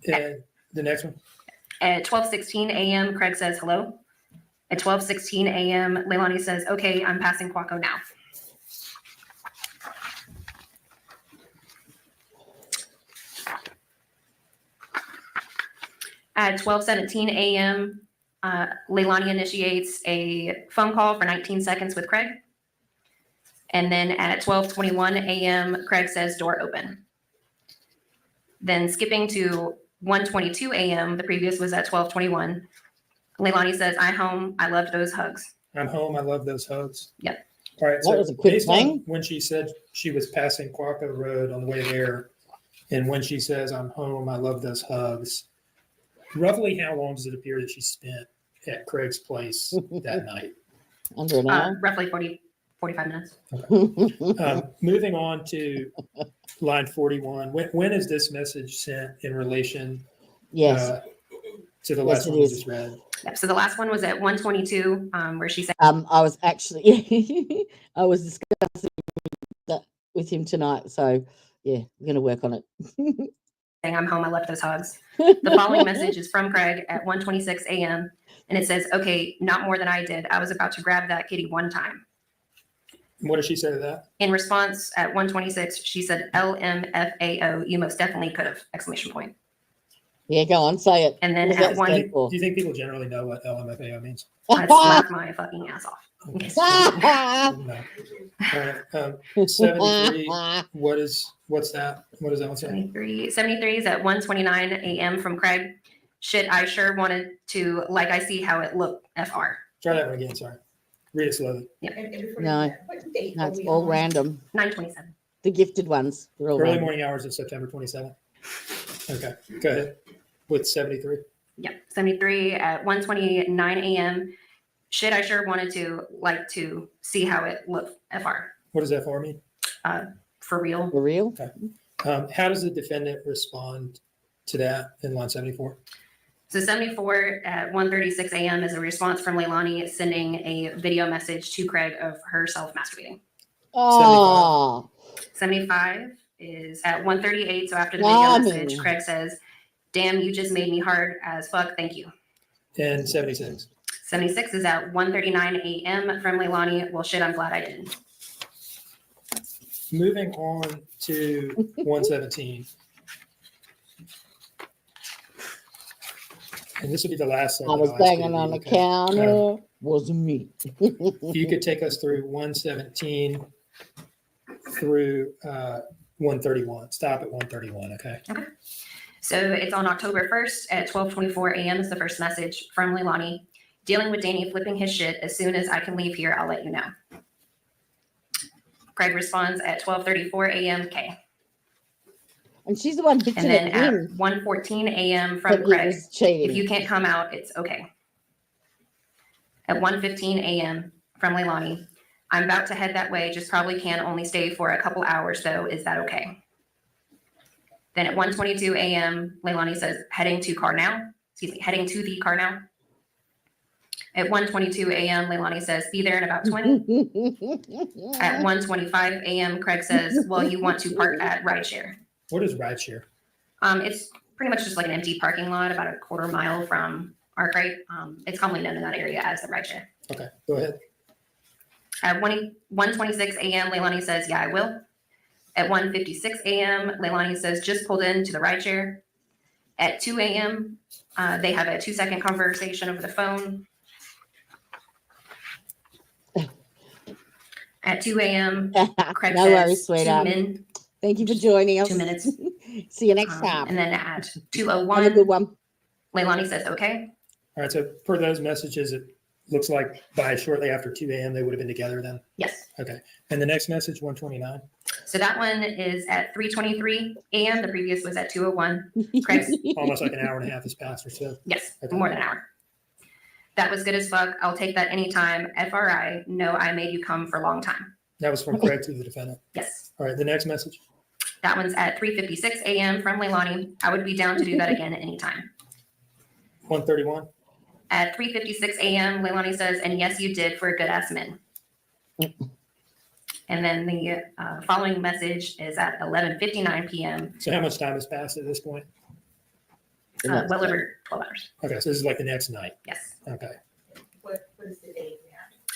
And the next one. At 12:16 a.m., Craig says hello. At 12:16 a.m., Leilani says, okay, I'm passing Quaco now. At 12:17 a.m., Leilani initiates a phone call for 19 seconds with Craig. And then at 12:21 a.m., Craig says, door open. Then skipping to 1:22 a.m., the previous was at 12:21. Leilani says, I'm home. I loved those hugs. I'm home. I love those hugs. Yep. All right. That So was a quick based on thing. when she said she was passing Quaco Road on the way there, and when she says, I'm home, I love those hugs, roughly how long does it appear that she spent at Craig's place that night? Under an hour. Roughly 45 minutes. Moving on to line 41. When is this message sent in relation Yes. to the Yes, last it one we is. just read? Yep. So the last one was at 1:22, where she said, I was actually, I was discussing that with him tonight. So yeah, we're going to work on it. I'm home. I left those hugs. The following message is from Craig at 1:26 a.m. And it says, okay, not more than I did. I was about to grab that kitty one time. What did she say to that? In response at 1:26, she said, LMFAO, you most definitely could have, exclamation point. Yeah, go on, say it. And then What does at that one, stand for? Do you think people generally know what LMFAO means? I slapped my fucking ass off. Yes. No. All right. 73. What's that? What does that one say? 73 is at 1:29 a.m. from Craig. Shit, I sure wanted to, like I see how it looked, FR. Try that one again. Sorry. Read it slowly. And before No. that, what date No, are it's we all on? random. 9:27. The gifted ones. They're all Early random. morning hours of September 27th. Okay. Go ahead. With 73. Yep. 73 at 1:29 a.m. Shit, I sure wanted to, like to see how it looked, FR. What does FR mean? For real. For real? How does the defendant respond to that in line 74? So 74 at 1:36 a.m. is a response from Leilani sending a video message to Craig of herself masturbating. Oh, 75 is at 1:38. So after the video message, Craig says, damn, you just made me hard as fuck. Thank you. And 76. 76 is at 1:39 a.m. from Leilani. Well, shit, I'm glad I didn't. Moving on to 117. And this will be the last I one. was I'll ask you to banging on the read, okay? counter. Was me. If you could take us through 117 through 131. Stop at 131, okay? So it's on October 1st at 12:24 a.m. is the first message from Leilani. Dealing with Danny flipping his shit. As soon as I can leave here, I'll let you know. Craig responds at 12:34 a.m. K. And she's the one bitching And then at at him 1:14 a.m. that from he Craig. was cheating. If you can't come out, it's okay. At 1:15 a.m. from Leilani. I'm about to head that way. Just probably can only stay for a couple hours though. Is that okay? Then at 1:22 a.m., Leilani says, heading to the car now. At 1:22 a.m., Leilani says, be there in about 20. At 1:25 a.m., Craig says, well, you want to park at rideshare. What is rideshare? It's pretty much just like an empty parking lot about a quarter mile from our crate. It's commonly known in that area as the rideshare. Okay, go ahead. At 1:26 a.m., Leilani says, yeah, I will. At 1:56 a.m., Leilani says, just pulled into the rideshare. At 2 a.m., they have a 2-second conversation over the phone. At 2 a.m., Craig No says, worries, sweetheart. 2 min, Thank you for joining us. 2 minutes. See you next time. And then at Have a 2:01, good one. Leilani says, okay. All right, so per those messages, it looks like by shortly after 2 a.m. they would have been together then. Yes. Okay. And the next message, 129. So that one is at 3:23 a.m. The previous was at 2:01. Craig's, Almost like an hour and a half has passed or so. yes, Okay. more than an hour. That was good as fuck. I'll take that anytime. FRI, no, I made you come for a long time. That was from Craig to the defendant. Yes. All right, the next message. That one's at 3:56 a.m. from Leilani. I would be down to do that again at any time. 131. At 3:56 a.m., Leilani says, and yes, you did for a good ass min. And then the following message is at 11:59 p.m. So how much time has passed at this point? Well over 12 hours. Okay, so this is like the next night. Yes. Okay. What is the date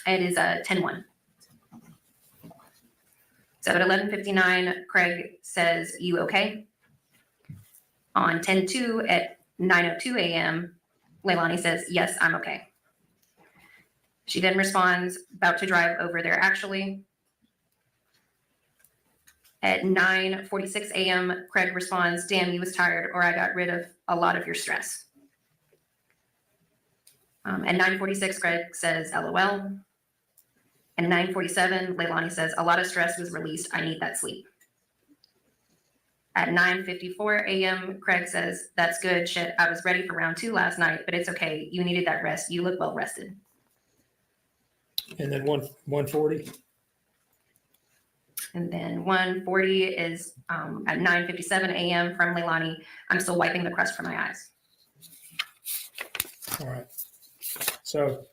now? It is 10:01. So at 11:59, Craig says, you okay? On 10:02 at 9:02 a.m., Leilani says, yes, I'm okay. She then responds, about to drive over there actually. At 9:46 a.m., Craig responds, damn, you was tired, or I got rid of a lot of your stress. At 9:46, Craig says, LOL. And 9:47, Leilani says, a lot of stress was released. I need that sleep. At 9:54 a.m., Craig says, that's good. Shit, I was ready for round 2 last night, but it's okay. You needed that rest. You look well rested. And then 140. And then 140 is at 9:57 a.m. from Leilani. I'm still wiping the crust from my eyes. All right. So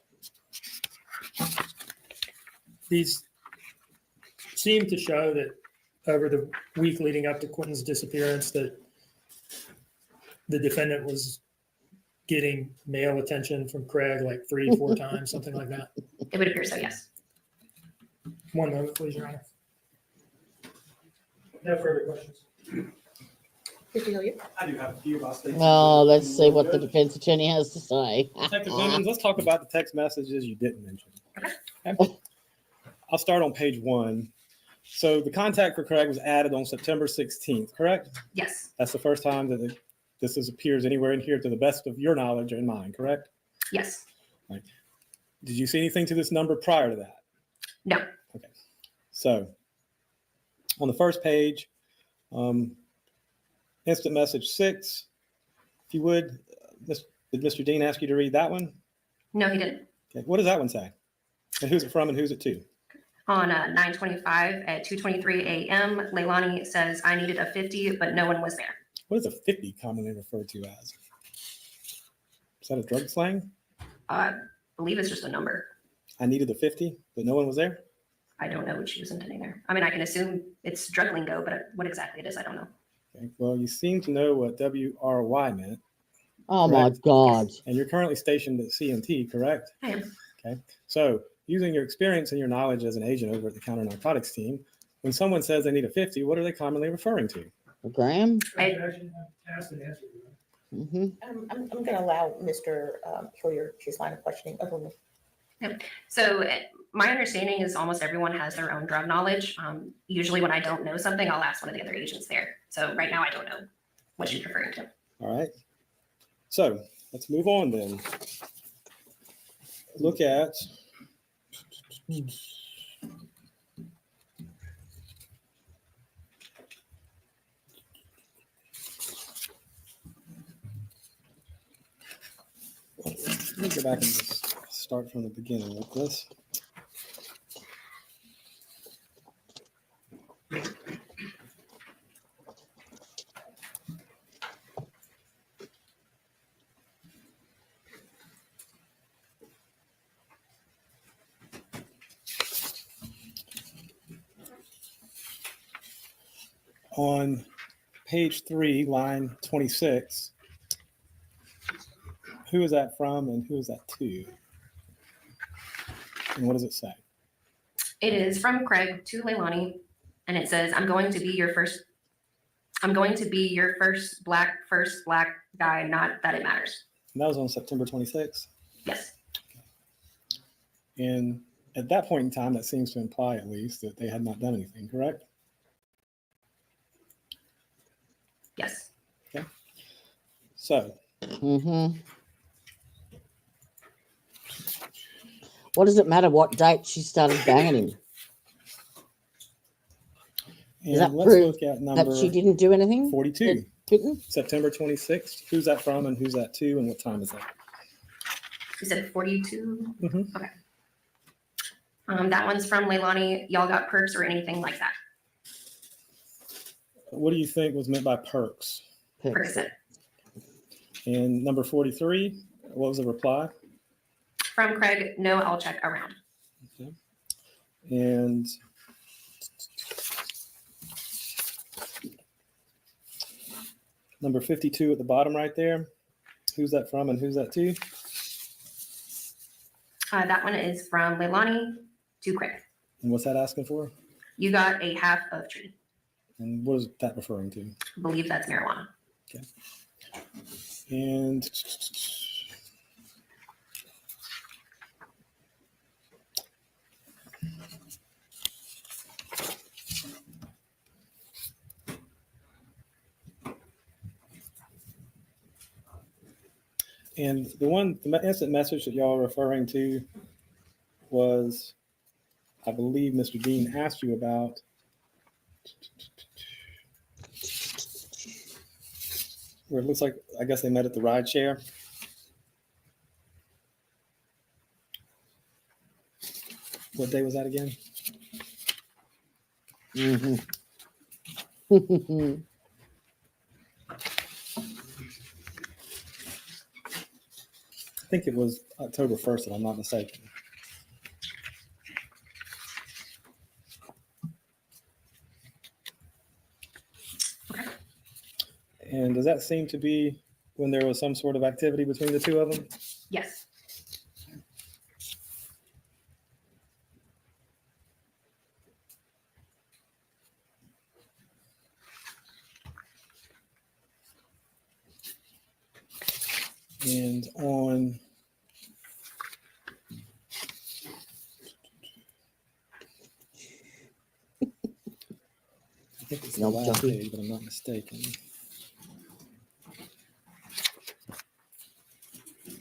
these seem to show that over the week leading up to Quinton's disappearance, that the defendant was getting male attention from Craig like 3-4 times, something like that. It would appear so, yes. One moment, please, Your Honor. No further questions. Mr. Hilliard? I do have a few. I'll state. Oh, let's see what the defense attorney has to say. Detective Williams, let's talk about the text messages you didn't mention. Okay. I'll start on page 1. So the contact for Craig was added on September 16th, correct? Yes. That's the first time that this appears anywhere in here to the best of your knowledge and mine, correct? Yes. Right. Did you see anything to this number prior to that? No. Okay. So on the first page, instant message 6, if you would, did Mr. Dean ask you to read that one? No, he didn't. Okay. What does that one say? And who's it from and who's it to? On 9:25 at 2:23 a.m., Leilani says, I needed a 50, but no one was there. What is a 50 commonly referred to as? Is that a drug slang? I believe it's just a number. I needed a 50, but no one was there? I don't know what she was intending there. I mean, I can assume it's drug lingo, but what exactly it is, I don't know. Okay. Well, you seem to know what WRY meant. Oh my Correct. God. And you're currently stationed at CMT, correct? I am. Okay. So using your experience and your knowledge as an agent over at the counter narcotics team, when someone says they need a 50, what are they commonly referring to? Graham? Asked and answered. Mm-hmm. I'm going to allow Mr. Hilliard his line of questioning. So my understanding is almost everyone has their own drug knowledge. Usually when I don't know something, I'll ask one of the other agents there. So right now I don't know what she's referring to. All right. So let's move on then. Look at let me go back and just start from the beginning with this. On page 3, line 26, who is that from and who is that to? And what does it say? It is from Craig to Leilani, and it says, I'm going to be your first black guy, not that it matters. And that was on September 26th. Yes. And at that point in time, that seems to imply at least that they had not done anything, correct? Yes. Okay. So. Mm-hmm. What does it matter what date she started banging him? Does that prove that she didn't do anything? 42. Quinton? September 26th. Who's that from and who's that to and what time is that? You said 42? Mm-hmm. Okay. That one's from Leilani. Y'all got perks or anything like that? What do you think was meant by perks? Percocet. And number 43, what was the reply? From Craig, no, I'll check around. Okay. And number 52 at the bottom right there. Who's that from and who's that to? That one is from Leilani to Craig. And what's that asking for? You got a half of tree. And what is that referring to? I believe that's marijuana. Okay. And the instant message that y'all are referring to was, I believe Mr. Dean asked you about. Where it looks like, I guess they met at the ride share. What day was that again? Mm-hmm. I think it was October 1st, if I'm not mistaken. And does that seem to be when there was some sort of activity between the two of them? Yes. And on I think it's the last page, but I'm not mistaken.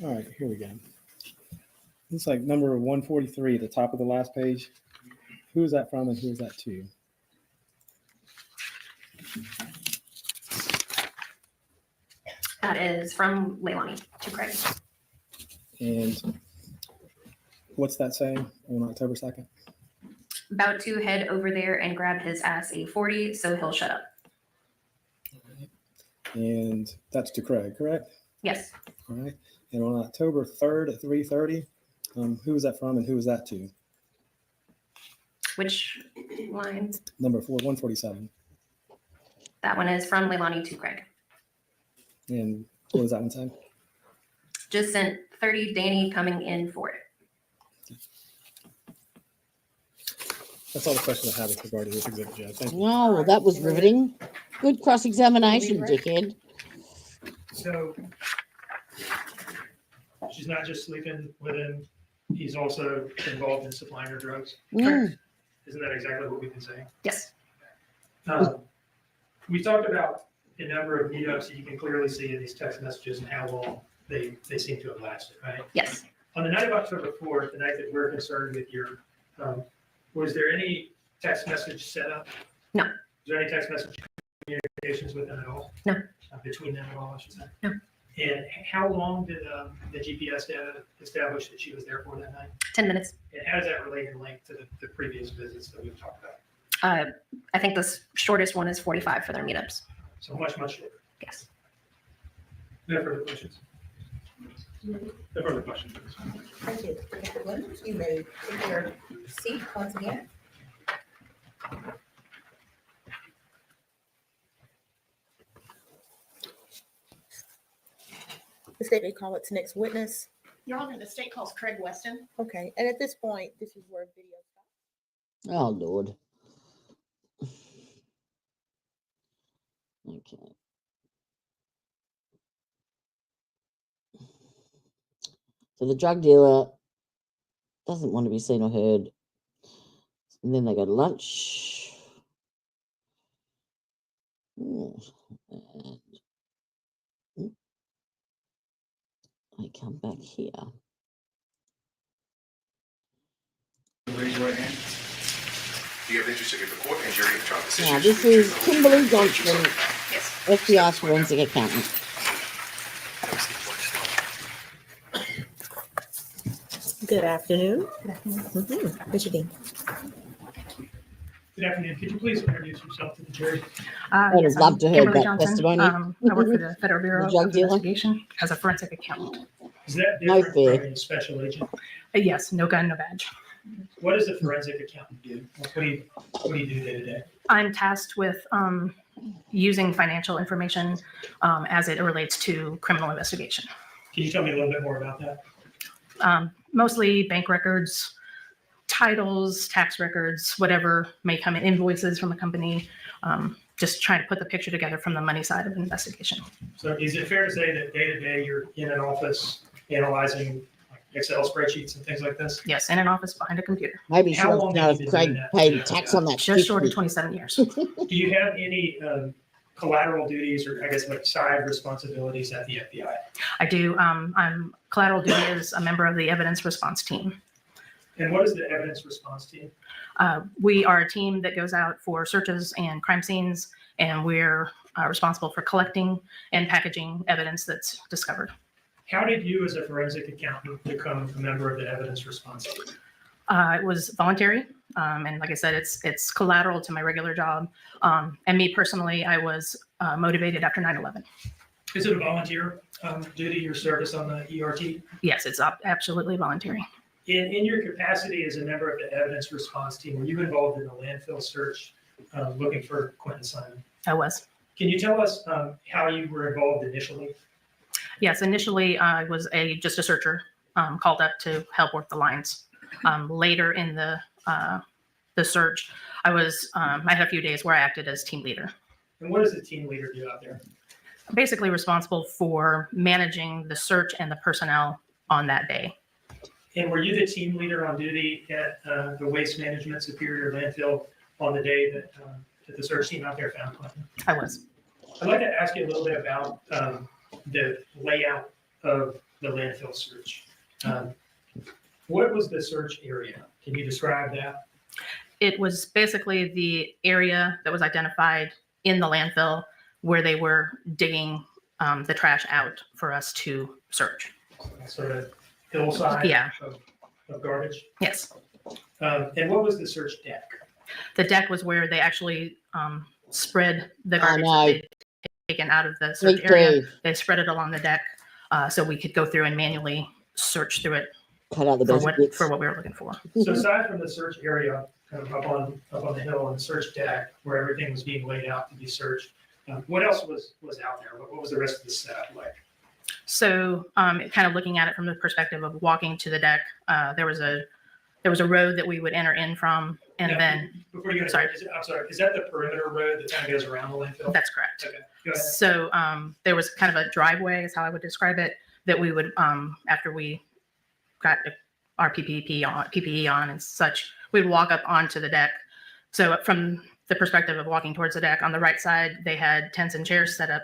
All right, here we go. Looks like number 143 at the top of the last page. Who is that from and who is that to? That is from Leilani to Craig. And what's that saying on October 2nd? About to head over there and grab his ass a 40 so he'll shut up. And that's to Craig, correct? Yes. All right. And on October 3rd at 3:30, who is that from and who is that to? Which line? Number 147. That one is from Leilani to Craig. And what was that one saying? Just sent 30 Danny coming in for it. That's all the questions I have with regard to this exhibit, Judge. Thank you. Wow, well, that was riveting. Good cross-examination, dickhead. So she's not just sleeping with him, he's also involved in supplying her drugs. Mm. Isn't that exactly what we've been saying? Yes. We talked about the number of meetups that you can clearly see in these text messages and how long they seem to have lasted, right? Yes. On the night of October 4th, the night that we're concerned with your, was there any text message set up? No. Was there any text message communications with them at all? No. Between them at all, I should say? No. And how long did the GPS data establish that she was there for that night? 10 minutes. And how does that relate and link to the previous visits that we've talked about? I think the shortest one is 45 for their meetups. So much, much shorter. Yes. No further questions? No further questions. Thank you. Mr. Williams, you may take your seat once again. The state may call its next witness. Your Honor, the state calls Craig Weston. Okay, and at this point, this is where video stops. Oh, Lord. Okay. So the drug dealer doesn't want to be seen or heard. And then they go to lunch. And they come back here. Raise your right hand. Do you have interest to give the court and jury in trial decisions? Now, this is Kimberly Johnson, Yes. FBI forensic accountant. Good afternoon. Mr. Dean. Good afternoon. Could you please introduce yourself to the jury? I would Yes, love I'm to hear Kimberly that Johnson. testimony. I work for the Federal Bureau The drug of dealer? Investigation as a forensic accountant. Is that No different fear. from a special agent? Yes, no gun, no badge. What does a forensic accountant do? What do you do day to day? I'm tasked with using financial information as it relates to criminal investigation. Can you tell me a little bit more about that? Mostly bank records, titles, tax records, whatever may come in, invoices from a company, just trying to put the picture together from the money side of the investigation. So is it fair to say that day to day you're in an office analyzing like Excel spreadsheets and things like this? Yes, in an office behind a computer. Maybe she How wants long to know have you if been Craig doing that? paid tax on that. Just short of 50. 27 years. Do you have any collateral duties or I guess like side responsibilities at the FBI? I do. I'm collateral duty as a member of the evidence response team. And what is the evidence response team? We are a team that goes out for searches and crime scenes, and we're responsible for collecting and packaging evidence that's discovered. How did you as a forensic accountant become a member of the evidence response team? It was voluntary, and like I said, it's collateral to my regular job. And me personally, I was motivated after 9/11. Is it a volunteer duty, your service on the ERT? Yes, it's absolutely voluntary. In your capacity as a member of the evidence response team, were you involved in the landfill search looking for Quinton Simon? I was. Can you tell us how you were involved initially? Yes, initially I was just a searcher called up to help work the lines. Later in the search, I had a few days where I acted as team leader. And what does the team leader do out there? Basically responsible for managing the search and the personnel on that day. And were you the team leader on duty at the Waste Management Superior Landfill on the day that the search team out there found Quinton? I was. I'd like to ask you a little bit about the layout of the landfill search. What was the search area? Can you describe that? It was basically the area that was identified in the landfill where they were digging the trash out for us to search. Sort of hillside Yeah. of garbage? Yes. And what was the search deck? The deck was where they actually spread the I garbage know. that they'd taken out of the Me search area. too. They spread it along the deck so we could go through and manually search through it Cut out the for best what, bits. for what we were looking for. So aside from the search area, kind of up on the hill and the search deck where everything was being laid out to be searched, what else was out there? What was the rest of the setup like? So kind of looking at it from the perspective of walking to the deck, there was a road that we would enter in from, and Now, then before you go, sorry. I'm sorry, is that the perimeter road that kind of goes around the landfill? that's correct. Okay, go ahead. So there was kind of a driveway, is how I would describe it, that we would, after we got our PPE on and such, we'd walk up onto the deck. So from the perspective of walking towards the deck, on the right side, they had tents and chairs set up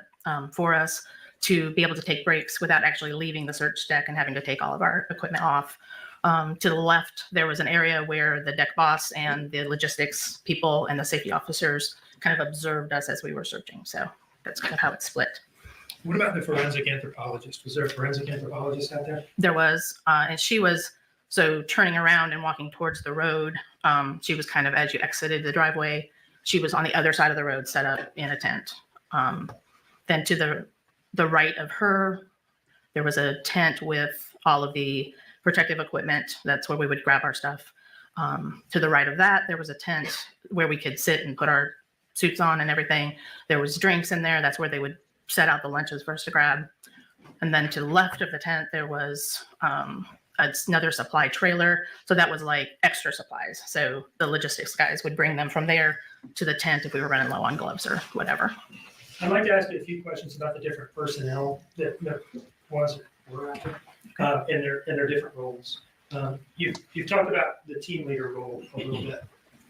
for us to be able to take breaks without actually leaving the search deck and having to take all of our equipment off. To the left, there was an area where the deck boss and the logistics people and the safety officers kind of observed us as we were searching. So that's kind of how it's split. What about the forensic anthropologist? Was there a forensic anthropologist out there? There was, and she was, so turning around and walking towards the road, she was kind of, as you exited the driveway, she was on the other side of the road set up in a tent. Then to the right of her, there was a tent with all of the protective equipment. That's where we would grab our stuff. To the right of that, there was a tent where we could sit and put our suits on and everything. There was drinks in there. That's where they would set out the lunches for us to grab. And then to the left of the tent, there was another supply trailer. So that was like extra supplies. So the logistics guys would bring them from there to the tent if we were running low on gloves or whatever. I'd like to ask you a few questions about the different personnel that was or were out there, and their different roles. You've talked about the team leader role a little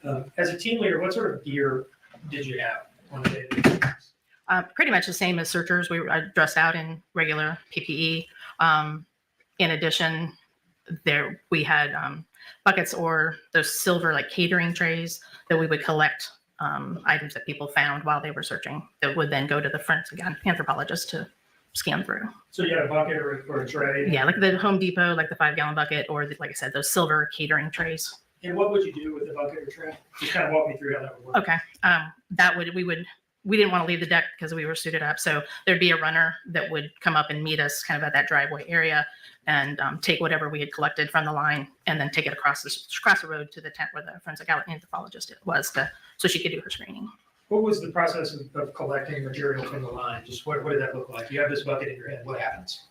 bit. As a team leader, what sort of gear did you have on a daily basis? Pretty much the same as searchers. We were dressed out in regular PPE. In addition, we had buckets or those silver like catering trays that we would collect items that people found while they were searching that would then go to the forensic anthropologist to scan through. So you had a bucket or a tray? Yeah, like the Home Depot, like the 5-gallon bucket, or like I said, those silver catering trays. And what would you do with the bucket or tray? Just kind of walk me through how that would work. Okay. We didn't want to leave the deck because we were suited up. So there'd be a runner that would come up and meet us kind of at that driveway area and take whatever we had collected from the line and then take it across the road to the tent where the forensic anthropologist was so she could do her screening. What was the process of collecting material from the line? Just what did that look like? You have this bucket in your head. What happens?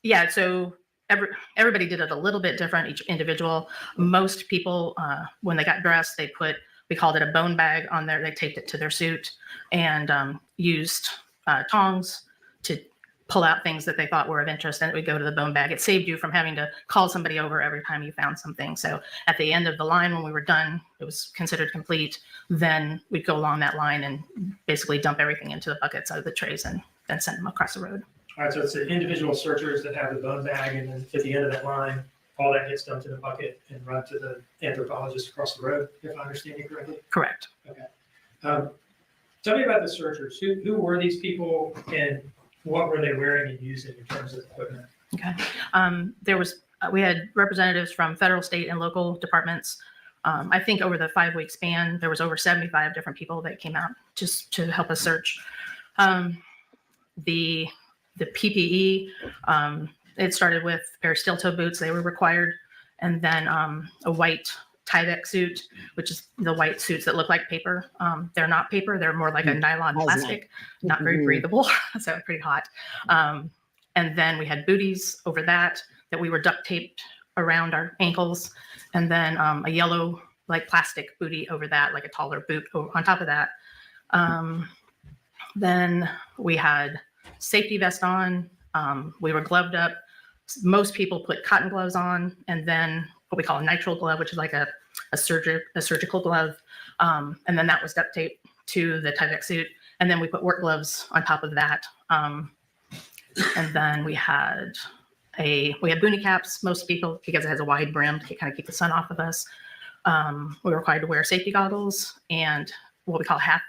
Yeah, so everybody did it a little bit different, each individual. Most people, when they got dressed, they put we called it a bone bag on there. They taped it to their suit and used tongs to pull out things that they thought were of interest, and it would go to the bone bag. It saved you from having to call somebody over every time you found something. So at the end of the line, when we were done, it was considered complete. Then we'd go along that line and basically dump everything into the buckets out of the trays and then send them across the road. All right, so it's the individual searchers that have the bone bag, and then at the end of that line, all that gets dumped in a bucket and run to the anthropologist across the road, if I understand you correctly? Correct. Okay. Tell me about the searchers. Who were these people, and what were they wearing and using in terms of equipment? Okay. We had representatives from federal, state, and local departments. I think over the 5-week span, there was over 75 different people that came out just to help us search. The PPE, it started with a pair of steel-toe boots. They were required. And then a white Tyvek suit, which is the white suits that look like paper. They're not paper. They're more like a nylon plastic, not very breathable. So pretty hot. And then we had booties over that we were duct taped around our ankles. And then a yellow like plastic bootie over that, like a taller boot on top of that. Then we had safety vest on. We were gloved up. Most people put cotton gloves on, and then what we call a nitrile glove, which is like a surgical glove. And then that was duct taped to the Tyvek suit. And then we put work gloves on top of that. And then we had boonie caps, most people, because it has a wide brim to kind of keep the sun off of us. We were required to wear safety goggles and what we call half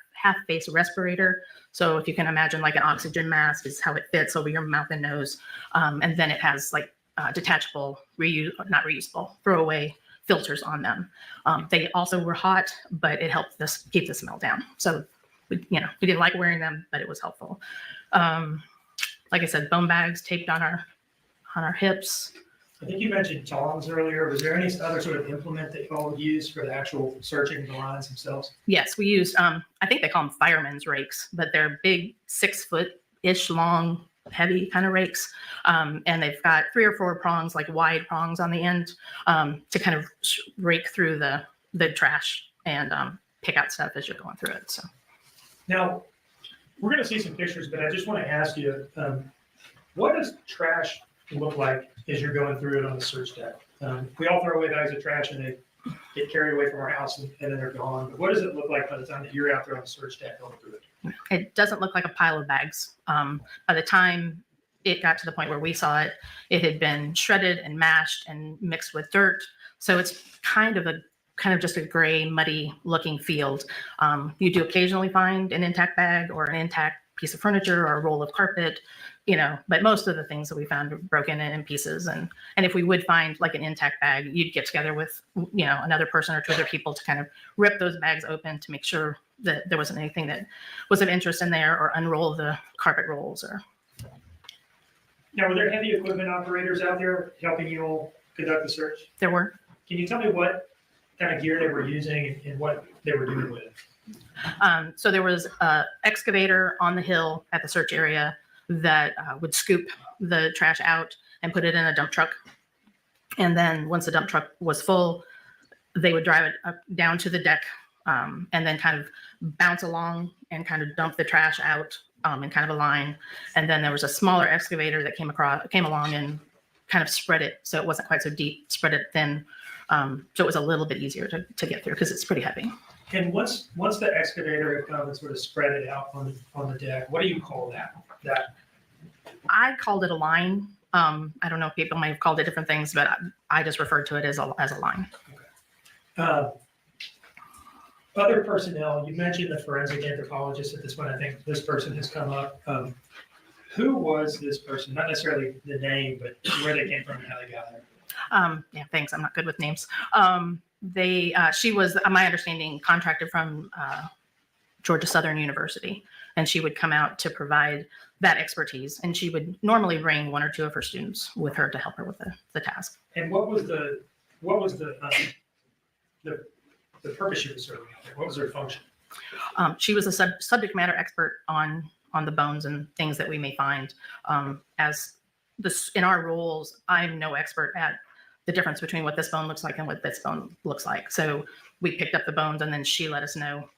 face respirator. So if you can imagine like an oxygen mask is how it fits over your mouth and nose. And then it has like detachable, not reusable, throwaway filters on them. They also were hot, but it helped us keep the smell down. So we didn't like wearing them, but it was helpful. Like I said, bone bags taped on our hips. I think you mentioned tongs earlier. Was there any other sort of implement that you all would use for the actual searching the lines themselves? Yes, we used, I think they call them firemen's rakes, but they're big 6-foot-ish long, heavy kind of rakes. And they've got 3 or 4 prongs, like wide prongs on the end, to kind of rake through the trash and pick out stuff as you're going through it. So now we're going to see some pictures, but I just want to ask you, what does trash look like as you're going through it on the search deck? We all throw away bags of trash and they get carried away from our house and then they're gone. But what does it look like by the time that you're out there on the search deck going through it? It doesn't look like a pile of bags. By the time it got to the point where we saw it, it had been shredded and mashed and mixed with dirt. So it's kind of just a gray, muddy looking field. You do occasionally find an intact bag or an intact piece of furniture or a roll of carpet, but most of the things that we found were broken in pieces. And if we would find like an intact bag, you'd get together with, another person or 2 other people to kind of rip those bags open to make sure that there wasn't anything that was of interest in there, or unroll the carpet rolls. Now, were there heavy equipment operators out there helping you all conduct the search? There were. Can you tell me what kind of gear they were using and what they were doing with it? So there was an excavator on the hill at the search area that would scoop the trash out and put it in a dump truck. And then once the dump truck was full, they would drive it up down to the deck and then kind of bounce along and kind of dump the trash out in kind of a line. And then there was a smaller excavator that came along and kind of spread it so it wasn't quite so deep, spread it thin. So it was a little bit easier to get through because it's pretty heavy. And once the excavator had come and sort of spread it out on the deck, what do you call that? I called it a line. I don't know if people might have called it different things, but I just referred to it as a line. Okay. Other personnel, you mentioned the forensic anthropologist at this point. I think this person has come up. Who was this person? Not necessarily the name, but where they came from and how they got there. Yeah, thanks. I'm not good with names. She was, my understanding, contracted from Georgia Southern University, and she would come out to provide that expertise. And she would normally bring 1 or 2 of her students with her to help her with the task. And what was the purpose she was serving out there? What was her function? She was a subject matter expert on the bones and things that we may find. In our roles, I'm no expert at the difference between what this bone looks like and what this bone looks like. So we picked up the bones, and then she let us know,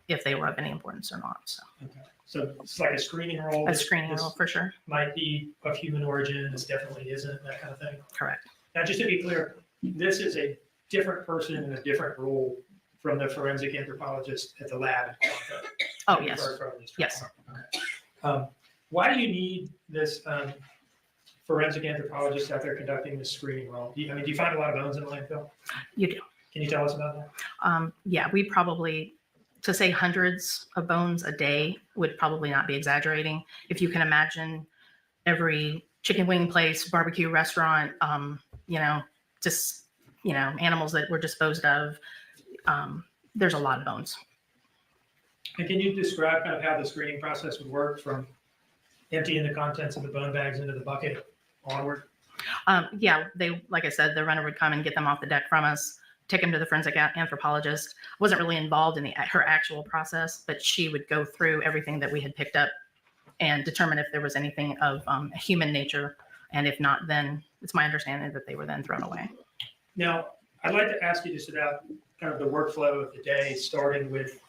if they were of any importance or not. So Okay. So it's like a screening roll. a screening This roll for sure. might be of human origin. This definitely isn't, that kind of thing. Correct. Now, just to be clear, this is a different person in a different role from the forensic anthropologist at the lab. Oh, yes. Yes. Why do you need this forensic anthropologist out there conducting this screening role? Do you find a lot of bones in the landfill? You do. Can you tell us about that? Yeah, we probably, to say hundreds of bones a day would probably not be exaggerating. If you can imagine every chicken wing place, barbecue restaurant, animals that were disposed of, there's a lot of bones. And can you describe kind of how the screening process would work from emptying the contents of the bone bags into the bucket onward? Yeah, like I said, the runner would come and get them off the deck from us, take them to the forensic anthropologist. Wasn't really involved in her actual process, but she would go through everything that we had picked up and determine if there was anything of a human nature. And if not, then it's my understanding that they were then thrown away. Now, I'd like to ask you just about kind of the workflow of the day, starting with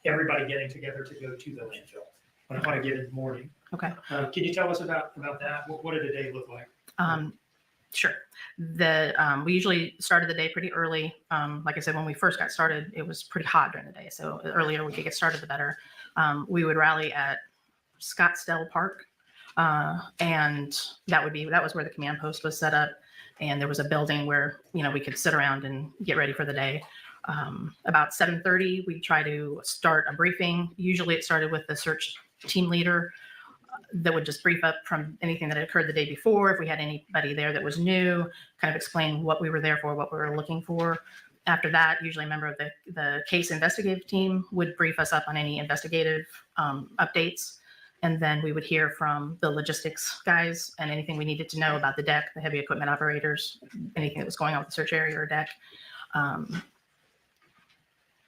everybody getting together to go to the landfill on a given morning. Okay. Can you tell us about that? What did a day look like? Sure. We usually started the day pretty early. Like I said, when we first got started, it was pretty hot during the day. So the earlier we could get started, the better. We would rally at Scottsdale Park. And that was where the command post was set up. And there was a building where, we could sit around and get ready for the day. About 7:30, we try to start a briefing. Usually it started with the search team leader that would just brief up from anything that had occurred the day before. If we had anybody there that was new, kind of explain what we were there for, what we were looking for. After that, usually a member of the case investigative team would brief us up on any investigative updates. And then we would hear from the logistics guys and anything we needed to know about the deck, the heavy equipment operators, anything that was going on with the search area or deck.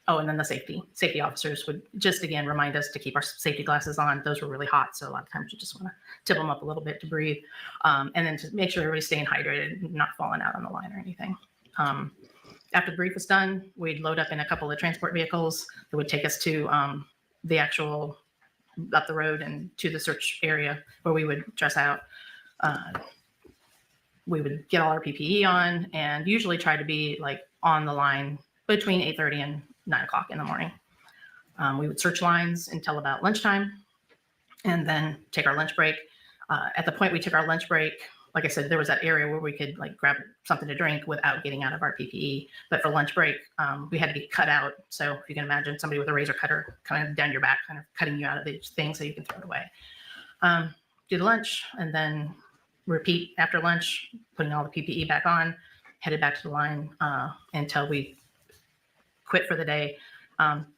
And then the safety officers would just, again, remind us to keep our safety glasses on. Those were really hot. So a lot of times you just want to tip them up a little bit to breathe. And then to make sure everybody's staying hydrated and not falling out on the line or anything. After the brief was done, we'd load up in a couple of transport vehicles that would take us to the actual up the road and to the search area where we would dress out. We would get all our PPE on and usually try to be like on the line between 8:30 and 9 o'clock in the morning. We would search lines until about lunchtime and then take our lunch break. At the point we took our lunch break, like I said, there was that area where we could like grab something to drink without getting out of our PPE. But for lunch break, we had to be cut out. So if you can imagine somebody with a razor cutter kind of down your back, kind of cutting you out of the thing so you can throw it away. Do the lunch and then repeat after lunch, putting all the PPE back on, headed back to the line until we quit for the day.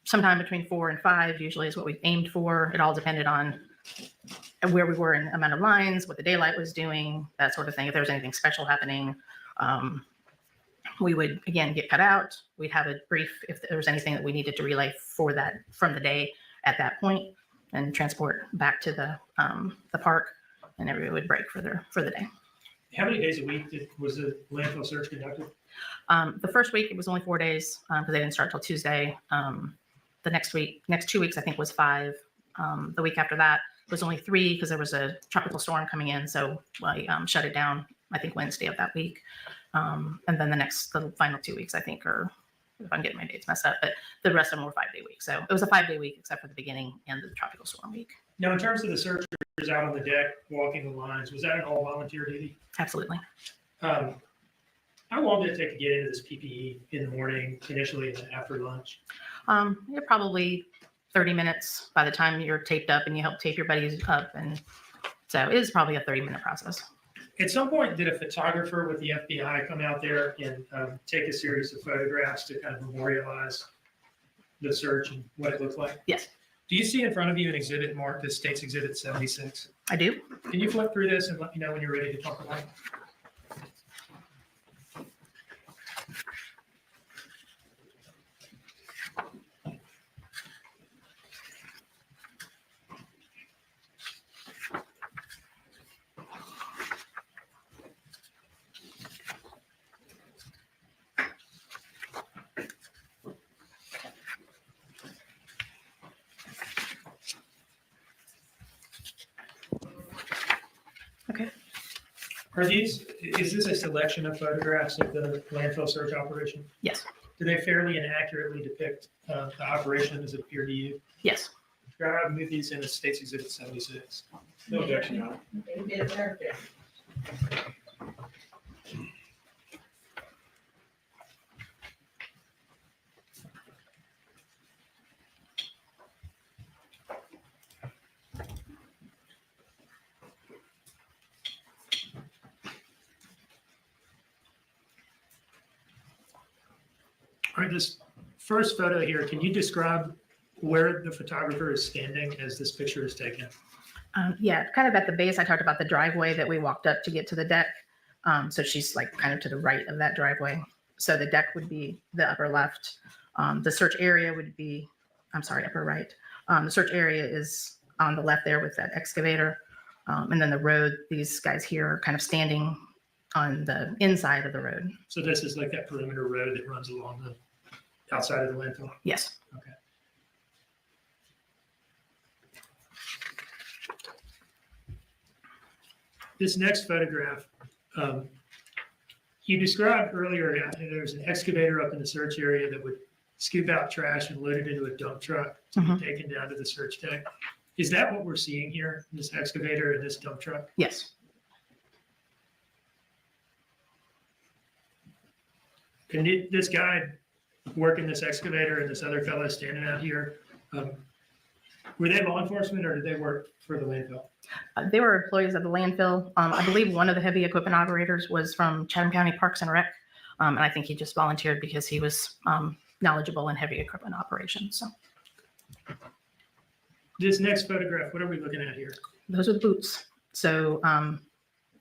Sometime between 4 and 5 usually is what we aimed for. It all depended on where we were in amount of lines, what the daylight was doing, that sort of thing. If there was anything special happening, we would again get cut out. We'd have a brief if there was anything that we needed to relay for that from the day at that point, and transport back to the park, and everybody would break for the day. How many days a week was the landfill search conducted? The first week it was only 4 days because they didn't start till Tuesday. The next 2 weeks I think was 5. The week after that was only 3 because there was a tropical storm coming in, so I shut it down I think Wednesday of that week. And then the final 2 weeks I think, or if I'm getting my dates messed up, but the rest of them were 5-day weeks. So it was a 5-day week except for the beginning and the tropical storm week. Now, in terms of the searchers out on the deck walking the lines, was that an all volunteer duty? Absolutely. How long did it take to get into this PPE in the morning, initially, and then after lunch? You're probably 30 minutes by the time you're taped up and you help tape your buddies up. And so it is probably a 30-minute process. At some point, did a photographer with the FBI come out there and take a series of photographs to kind of memorialize the search and what it looked like? Yes. Do you see in front of you an exhibit marked as State's Exhibit 76? I do. Can you flip through this and let me know when you're ready to talk about it? Is this a selection of photographs of the landfill search operation? Yes. Do they fairly and accurately depict the operation as it appeared to you? Yes. I move these in as State's Exhibit 76. No objection, Your Honor. All right, this first photo here, can you describe where the photographer is standing as this picture is taken? Yeah, kind of at the base. I talked about the driveway that we walked up to get to the deck. So she's like kind of to the right of that driveway. So the deck would be the upper left. The search area would be, I'm sorry, upper right. The search area is on the left there with that excavator. And then the road, these guys here are kind of standing on the inside of the road. So this is like that perimeter road that runs along the outside of the landfill? Yes. Okay. This next photograph, you described earlier, there's an excavator up in the search area that would scoop out trash and load it into a dump truck to be taken down to the search deck. Is that what we're seeing here, this excavator and this dump truck? Yes. And this guy working this excavator and this other fellow standing out here, were they law enforcement or did they work for the landfill? They were employees of the landfill. I believe one of the heavy equipment operators was from Chatham County Parks and Rec. And I think he just volunteered because he was knowledgeable in heavy equipment operations. So This next photograph, what are we looking at here? those are the boots. So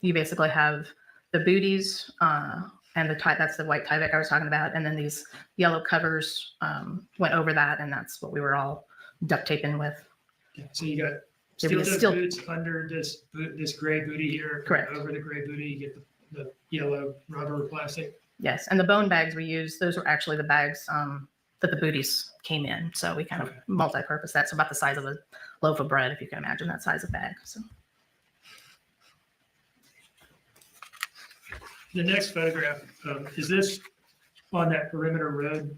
you basically have the booties and the tie, that's the white Tyvek I was talking about. And then these yellow covers went over that. And that's what we were all duct taping with. Yeah, so you got There was steel-toed still- boots under this gray booty here. Correct. Over the gray booty, you get the yellow rubber plastic. Yes. And the bone bags we used, those were actually the bags that the booties came in. So we kind of Okay. multi-purpose that. So about the size of a loaf of bread, if you can imagine that size of bag. So The next photograph, is this on that perimeter road?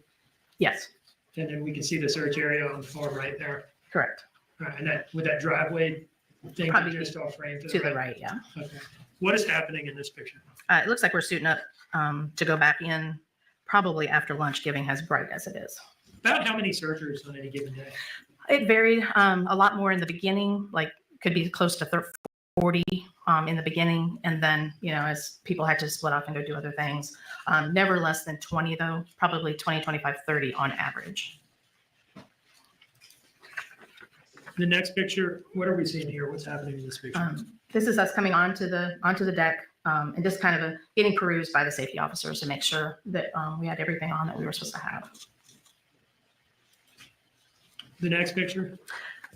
yes, And then we can see the search area on the far right there. correct. And that, with that driveway thing Probably just off frame To the right, yeah. Okay. What is happening in this picture? It looks like we're suiting up to go back in probably after lunch, given as bright as it is. About how many searchers on any given day? It varied a lot more in the beginning, like could be close to 40 in the beginning. And then, you know, as people had to split off and go do other things, never less than 20 though, probably 20, 25, 30 on average. The next picture, what are we seeing here? What's happening in this picture? This is us coming onto the deck and just kind of getting perused by the safety officers to make sure that we had everything on that we were supposed to have. The next picture?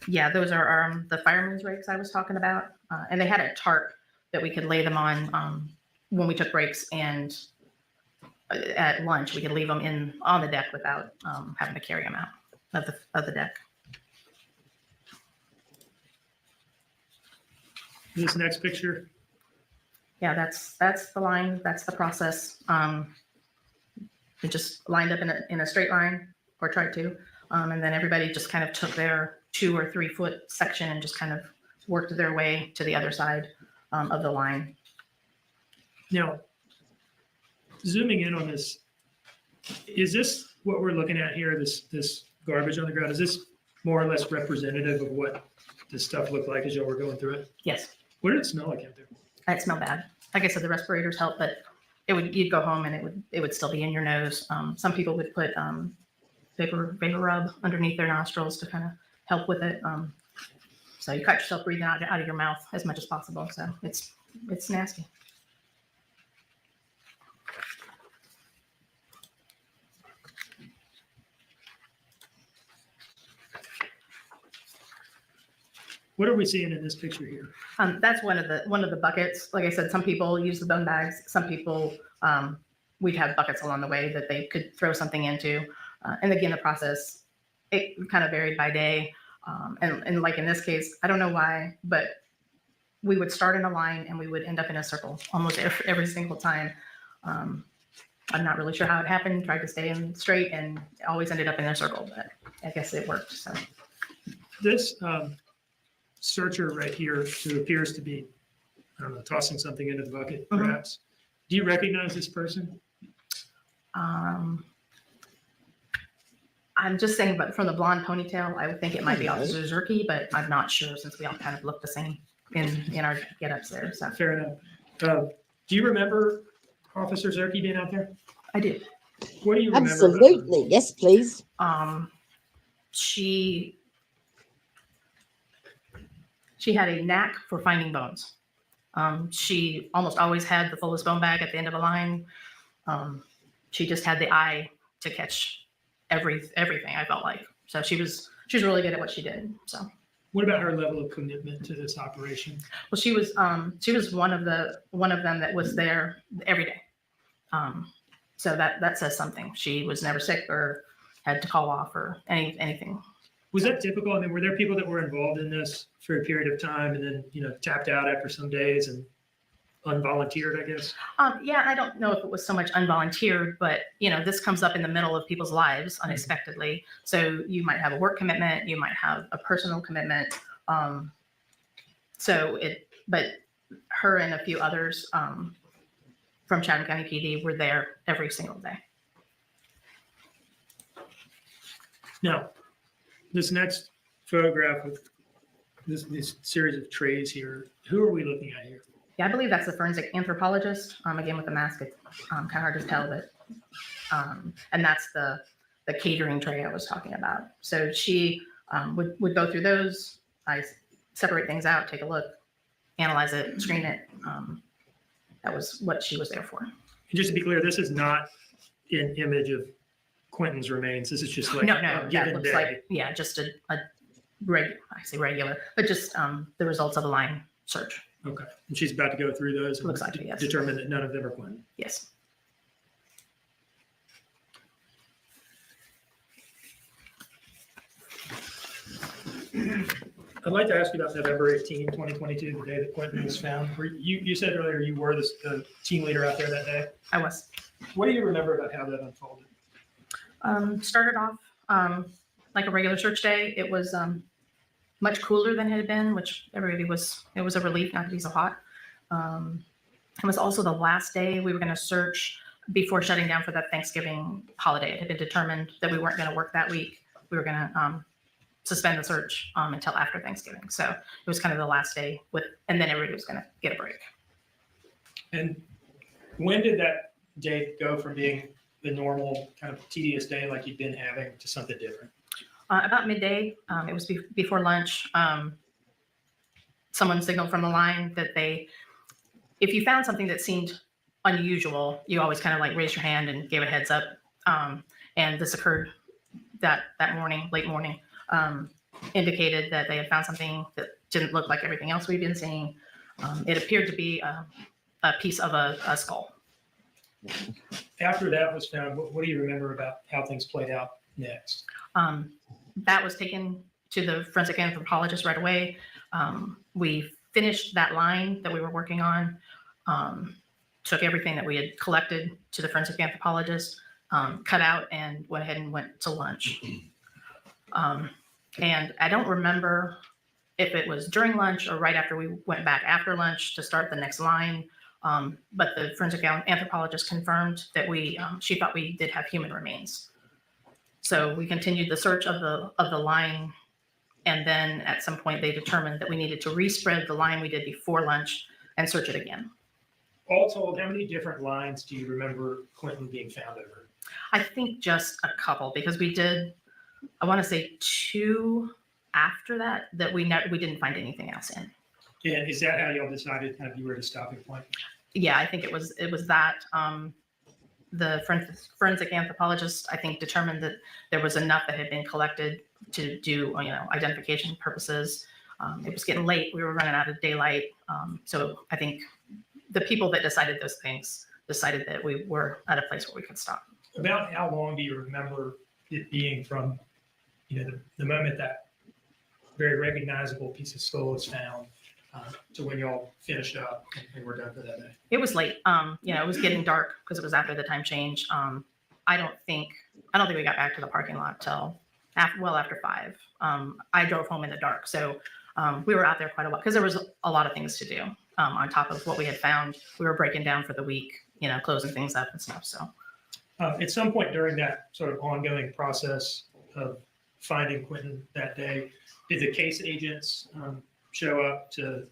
Yeah, those are the fireman's rakes I was talking about. And they had a tarp that we could lay them on when we took breaks, and at lunch, we could leave them on the deck without having to carry them out of the deck. This next picture? Yeah, that's the line. That's the process. It just lined up in a straight line, or tried to. And then everybody just kind of took their 2 or 3 foot section and just kind of worked their way to the other side of the line. Now, zooming in on this, is this what we're looking at here, this garbage on the ground? Is this more or less representative of what this stuff looked like as y'all were going through it? Yes, What did it smell like out there? it smelled bad. Like I said, the respirators help, but you'd go home and it would still be in your nose. Some people would put vapor rub underneath their nostrils to kind of help with it. So you cut yourself breathing out of your mouth as much as possible. So it's nasty. What are we seeing in this picture here? That's one of the buckets. Like I said, some people use the bone bags. Some people, we'd have buckets along the way that they could throw something into. And again, the process, it kind of varied by day. And like in this case, I don't know why, but we would start in a line and we would end up in a circle almost every single time. I'm not really sure how it happened. Tried to stay in straight and always ended up in a circle, but I guess it worked. So This searcher right here who appears to be, I don't know, tossing something into the bucket, perhaps. Do you recognize this person? I'm just saying, but from the blonde ponytail, I would think it might be Officer Zerke, but I'm not sure since we all kind of look the same in our get-ups there. So Fair enough. Do you remember Officer Zerke being out there? I do. What do you remember? Absolutely. Yes, please. She had a knack for finding bones. She almost always had the fullest bone bag at the end of a line. She just had the eye to catch everything, I felt like. So she was really good at what she did. So What about her level of commitment to this operation? well, she was one of them that was there every day. So that says something. She was never sick or had to call off or anything. Was that typical? I mean, were there people that were involved in this for a period of time and then, tapped out after some days and unvolunteered, I guess? Yeah, I don't know if it was so much unvolunteered, but this comes up in the middle of people's lives unexpectedly. So you might have a work commitment, you might have a personal commitment. But her and a few others from Chatham County PD were there every single day. Now, this next photograph with this series of trays here, who are we looking at here? Yeah, I believe that's the forensic anthropologist. Again, with the mask, it's kind of hard to tell, but and that's the catering tray I was talking about. So she would go through those. I separate things out, take a look, analyze it, screen it. That was what she was there for. And just to be clear, this is not an image of Quinton's remains. This is just like No, a that given looks day. like just a regular, but just the results of a line search. Okay. And she's about to go through those and Looks like it, yes. determine that none of them are Quinton. Yes. I'd like to ask you about November 18, 2022, the day that Quinton was found. You said earlier you were the team leader out there that day. I was. What do you remember about how that unfolded? Started off like a regular search day. It was much cooler than it had been, which it was a relief not to be so hot. It was also the last day we were going to search before shutting down for that Thanksgiving holiday. It had been determined that we weren't going to work that week. We were going to suspend the search until after Thanksgiving. So it was kind of the last day and then everybody was going to get a break. And when did that day go from being the normal kind of tedious day like you'd been having to something different? About midday, it was before lunch. Someone signaled from the line that if you found something that seemed unusual, you always kind of like raised your hand and gave a heads up. And this occurred that morning, late morning, indicated that they had found something that didn't look like everything else we've been seeing. It appeared to be a piece of a skull. After that was found, what do you remember about how things played out next? That was taken to the forensic anthropologist right away. We finished that line that we were working on, took everything that we had collected to the forensic anthropologist, cut out and went ahead and went to lunch. And I don't remember if it was during lunch or right after we went back after lunch to start the next line. But the forensic anthropologist confirmed that she thought we did have human remains. So we continued the search of the line, and then at some point they determined that we needed to respread the line we did before lunch and search it again. All told, how many different lines do you remember Quinton being found over? I think just a couple, because we did, I want to say 2 after that we didn't find anything else in. And is that how y'all decided kind of you were at a stopping point? Yeah, I think it was that. The forensic anthropologist, I think, determined that there was enough that had been collected to do, identification purposes. It was getting late. We were running out of daylight. So I think the people that decided those things decided that we were at a place where we could stop. About how long do you remember it being from, the moment that very recognizable piece of skull is found to when y'all finished up and were done for that day? It was late. It was getting dark because it was after the time change. I don't think we got back to the parking lot till after 5. I drove home in the dark, so we were out there quite a while because there was a lot of things to do. On top of what we had found, we were breaking down for the week, closing things up and stuff. So At some point during that sort of ongoing process of finding Quinton that day, did the case agents show up to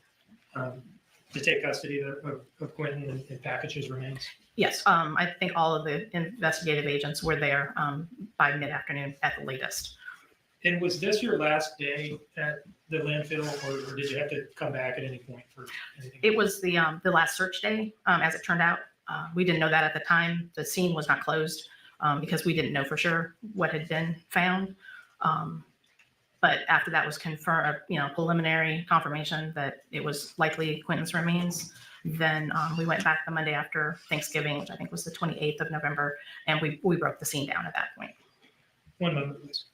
take custody of Quinton and package his remains? yes, I think all of the investigative agents were there by mid-afternoon at the latest. And was this your last day at the landfill, or did you have to come back at any point for anything? It was the last search day, as it turned out. We didn't know that at the time. The scene was not closed because we didn't know for sure what had been found. But after that was confirmed, preliminary confirmation that it was likely Quinton's remains, then we went back the Monday after Thanksgiving, which I think was the 28th of November, and we broke the scene down at that point. One moment, please.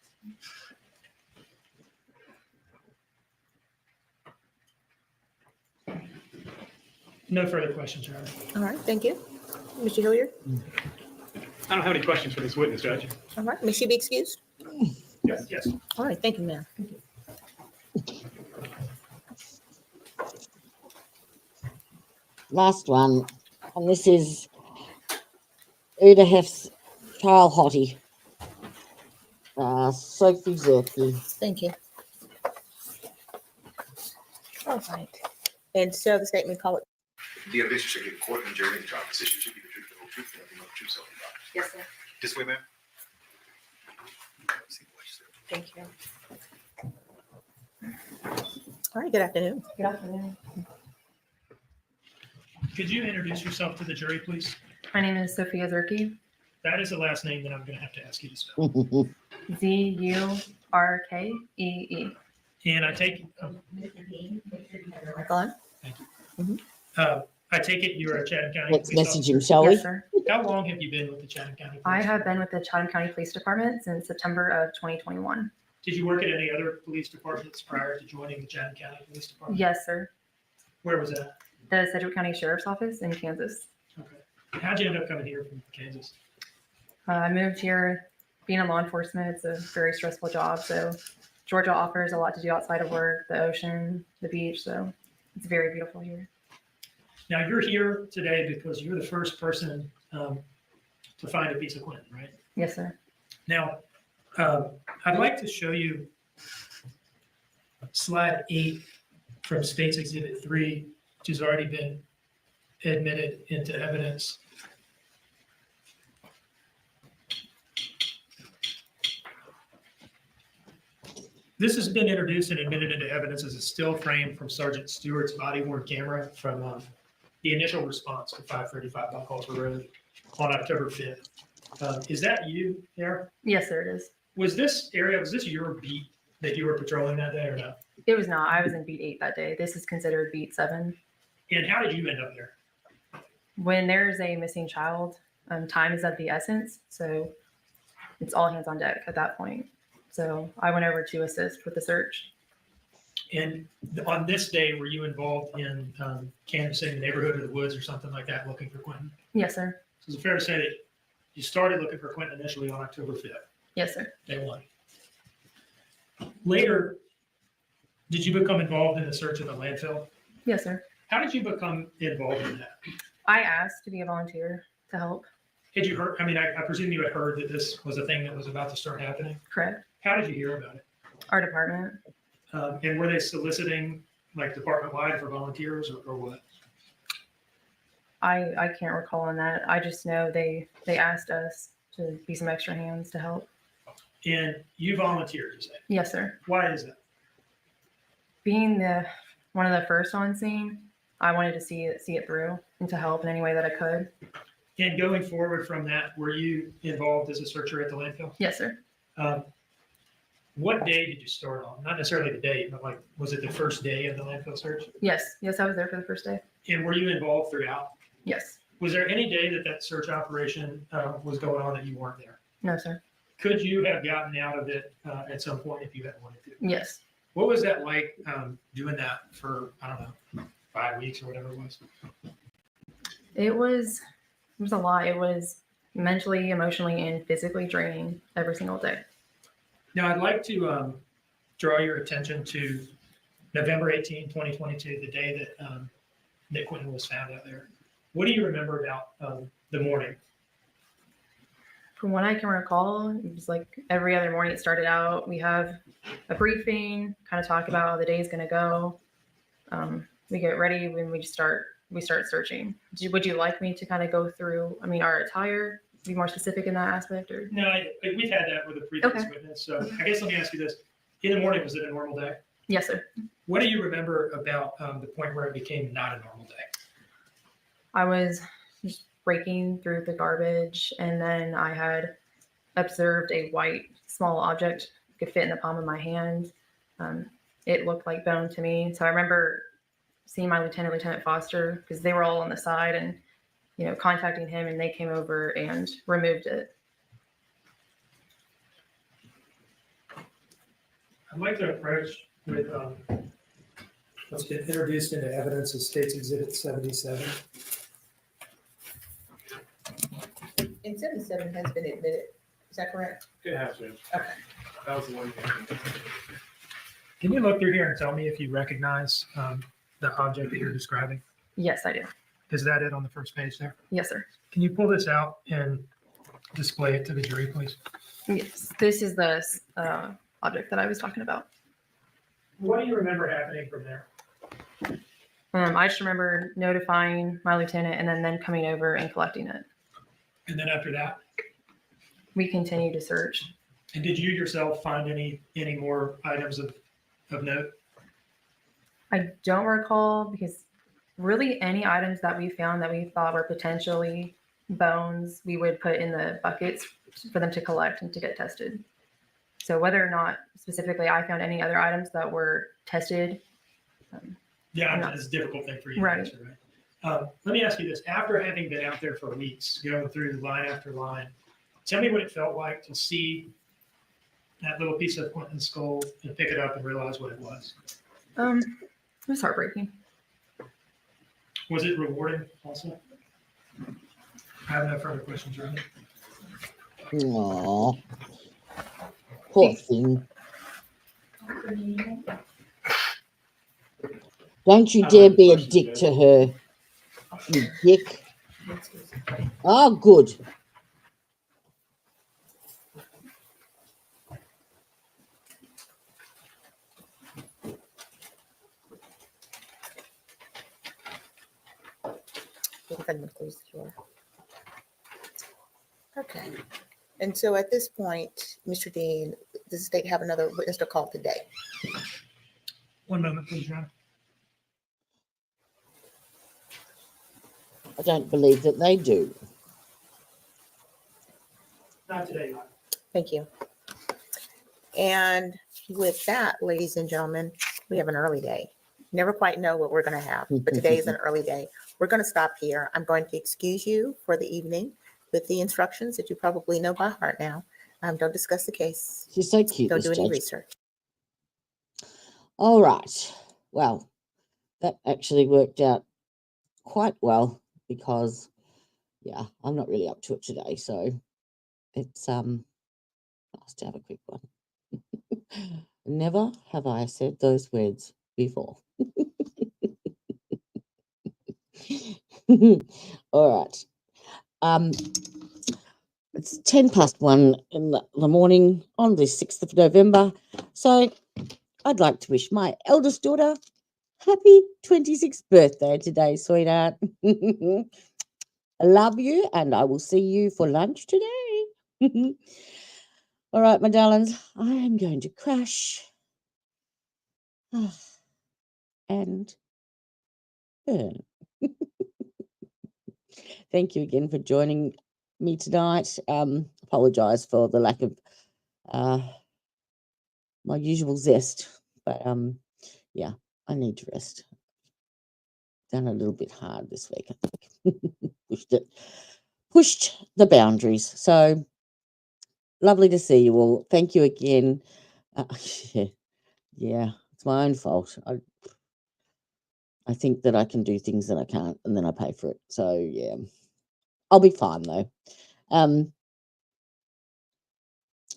No further questions, Your Honor. All right, thank you. Mr. Hilliard? I don't have any questions for this witness, Judge. All right, may she be excused? Yes, yes. All right, thank you, ma'am. Last one, and this is Uda Hef's trial hottie, Sophie Zerke. Thank you. All right. And so the statement call it. The evidence you should give court and jury in the trial. This issue should be the truth, the whole truth, and nothing but the truth, so help you God. Yes, sir. This way, ma'am. Thank you. All right, good afternoon. Good afternoon. Could you introduce yourself to the jury, please? My name is Sophia Zerke, That is the last name that I'm going to have to ask you to spell. Zurkee. And I take Go on. I take it you're a Chatham County Let's police message him, officer. shall we? Yes, sir. How long have you been with the Chatham County Police? I have been with the Chatham County Police Department since September of 2021. Did you work at any other police departments prior to joining the Chatham County Police Department? Yes, sir. Where was that? The Sedgwick County Sheriff's Office in Kansas. Okay. How'd you end up coming here from Kansas? I moved here being in law enforcement. It's a very stressful job. So Georgia offers a lot to do outside of work, the ocean, the beach. So it's very beautiful here. Now, you're here today because you're the first person to find a piece of Quinton, right? Yes, sir. Now, I'd like to show you slide 8 from State's Exhibit 3, which has already been admitted into evidence. This has been introduced and admitted into evidence as a still frame from Sergeant Stewart's body-worn camera from the initial response to 535 Buckhalter Road on October 5th. Is that you there? Yes, sir, it is. Was this your beat that you were patrolling that day or no? It was not. I was in beat 8 that day. This is considered beat 7. And how did you end up there? When there's a missing child, time is of the essence. So it's all hands on deck at that point. So I went over to assist with the search. And on this day, were you involved in canvassing the neighborhood or the woods or something like that, looking for Quinton? Yes, sir. So is it fair to say that you started looking for Quinton initially on October 5th, Yes, sir. day 1? Later, did you become involved in the search of the landfill? Yes, sir. How did you become involved in that? I asked to be a volunteer to help. Had you heard, I presume you had heard that this was a thing that was about to start happening. Correct. How did you hear about it? Our department. And were they soliciting like department-wide for volunteers or what? I can't recall on that. I just know they asked us to be some extra hands to help. And you volunteered, you say? Yes, sir. Why is that? Being one of the first on scene, I wanted to see it through and to help in any way that I could. And going forward from that, were you involved as a searcher at the landfill? Yes, sir. What day did you start on? Not necessarily the date, but like, was it the first day of the landfill search? Yes, I was there for the first day. And were you involved throughout? Yes. Was there any day that search operation was going on that you weren't there? No, sir. Could you have gotten out of it at some point if you had wanted to? Yes. What was that like doing that for, I don't know, 5 weeks or whatever it was? It was a lot. It was mentally, emotionally, and physically draining every single day. Now, I'd like to draw your attention to November 18, 2022, the day that Nick Quinton was found out there. What do you remember about the morning? From what I can recall, it was like every other morning it started out, we have a briefing, kind of talk about how the day is going to go. We get ready when we start searching. Would you like me to kind of go through, I mean, our attire, be more specific in that aspect? Or No, we've had that with a previous Okay. witness. So I guess let me ask you this. In the morning, was it a normal day? Yes, sir. What do you remember about the point where it became not a normal day? I was just breaking through the garbage, and then I had observed a white small object could fit in the palm of my hand. It looked like bone to me. So I remember seeing my Lieutenant Foster, because they were all on the side, and contacting him, and they came over and removed it. I'd like to approach with what's been introduced into evidence as State's Exhibit 77. And 77 has been admitted. Is that correct? It has been. Okay. That was the one. Can you look through here and tell me if you recognize the object that you're describing? Yes, I do. Is that it on the first page there? Yes, sir. Can you pull this out and display it to the jury, please? Yes, this is the object that I was talking about. What do you remember happening from there? I just remember notifying my lieutenant and then coming over and collecting it. And then after that? We continue to search. And did you yourself find any more items of note? I don't recall, because really any items that we found that we thought were potentially bones, we would put in the buckets for them to collect and to get tested. So whether or not specifically I found any other items that were tested. Yeah, it's a difficult thing for you to Right. answer, right? Let me ask you this. After having been out there for weeks, going through line after line, tell me what it felt like to see that little piece of Quinton's skull and pick it up and realize what it was. It was heartbreaking. Was it rewarding also? I have no further questions, right? Aww. Poor thing. Don't you dare be a dick to her, you dick. Oh, good. Okay. And so at this point, Mr. Dean, does the state have another witness to call today? One moment, please, John. I don't believe that they do. Not today. Thank you. And with that, ladies and gentlemen, we have an early day. Never quite know what we're going to have, but today is an early day. We're going to stop here. I'm going to excuse you for the evening with the instructions that you probably know by heart now. Don't discuss the case. She's so cute. Don't this do any judge. research. All right. Well, that actually worked out quite well because, yeah, I'm not really up to it today. So it's nice to have a quick one. Never have I said those words before. All right. It's 1:10 in the morning on the 6th of November. So I'd like to wish my eldest daughter happy 26th birthday today, sweetheart. I love you, and I will see you for lunch today. All right, my darlings, I am going to crash and burn. Thank you again for joining me tonight. Apologize for the lack of my usual zest, but yeah, I need to rest. Done a little bit hard this week, I think. Pushed the boundaries. So lovely to see you all. Thank you again. Yeah. It's my own fault. I think that I can do things that I can't, and then I pay for it. So yeah, I'll be fine though.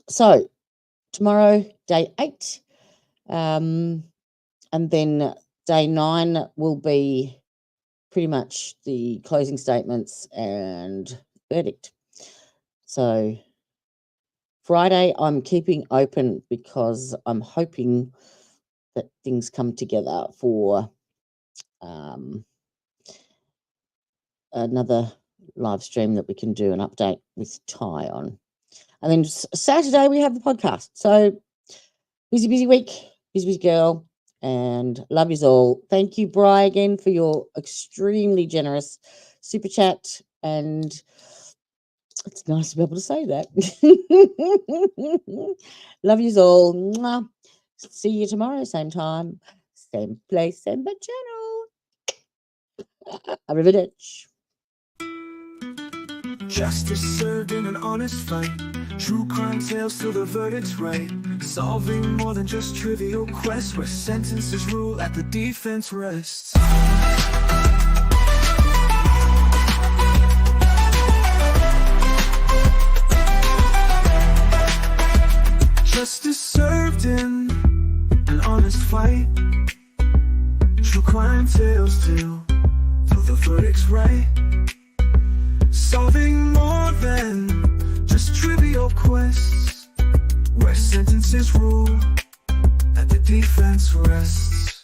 So tomorrow, day 8, and then day 9 will be pretty much the closing statements and verdict. So Friday, I'm keeping open because I'm hoping that things come together for another live stream that we can do an update with Ty on. And then Saturday, we have the podcast. So busy week, busy girl, and love yous all. Thank you, Bri, again for your extremely generous super chat, and it's nice to be able to say that. Love yous all. Mwah. See you tomorrow, same time, same place, same but channel. Arrivederci. Justice served in an honest fight. True crime tales till the verdict's right. Solving more than just trivial quests, where sentences rule at the defense rests. Justice served in an honest fight. True crime tales till the verdict's right. Solving more than just trivial quests, where sentences rule at the defense rests.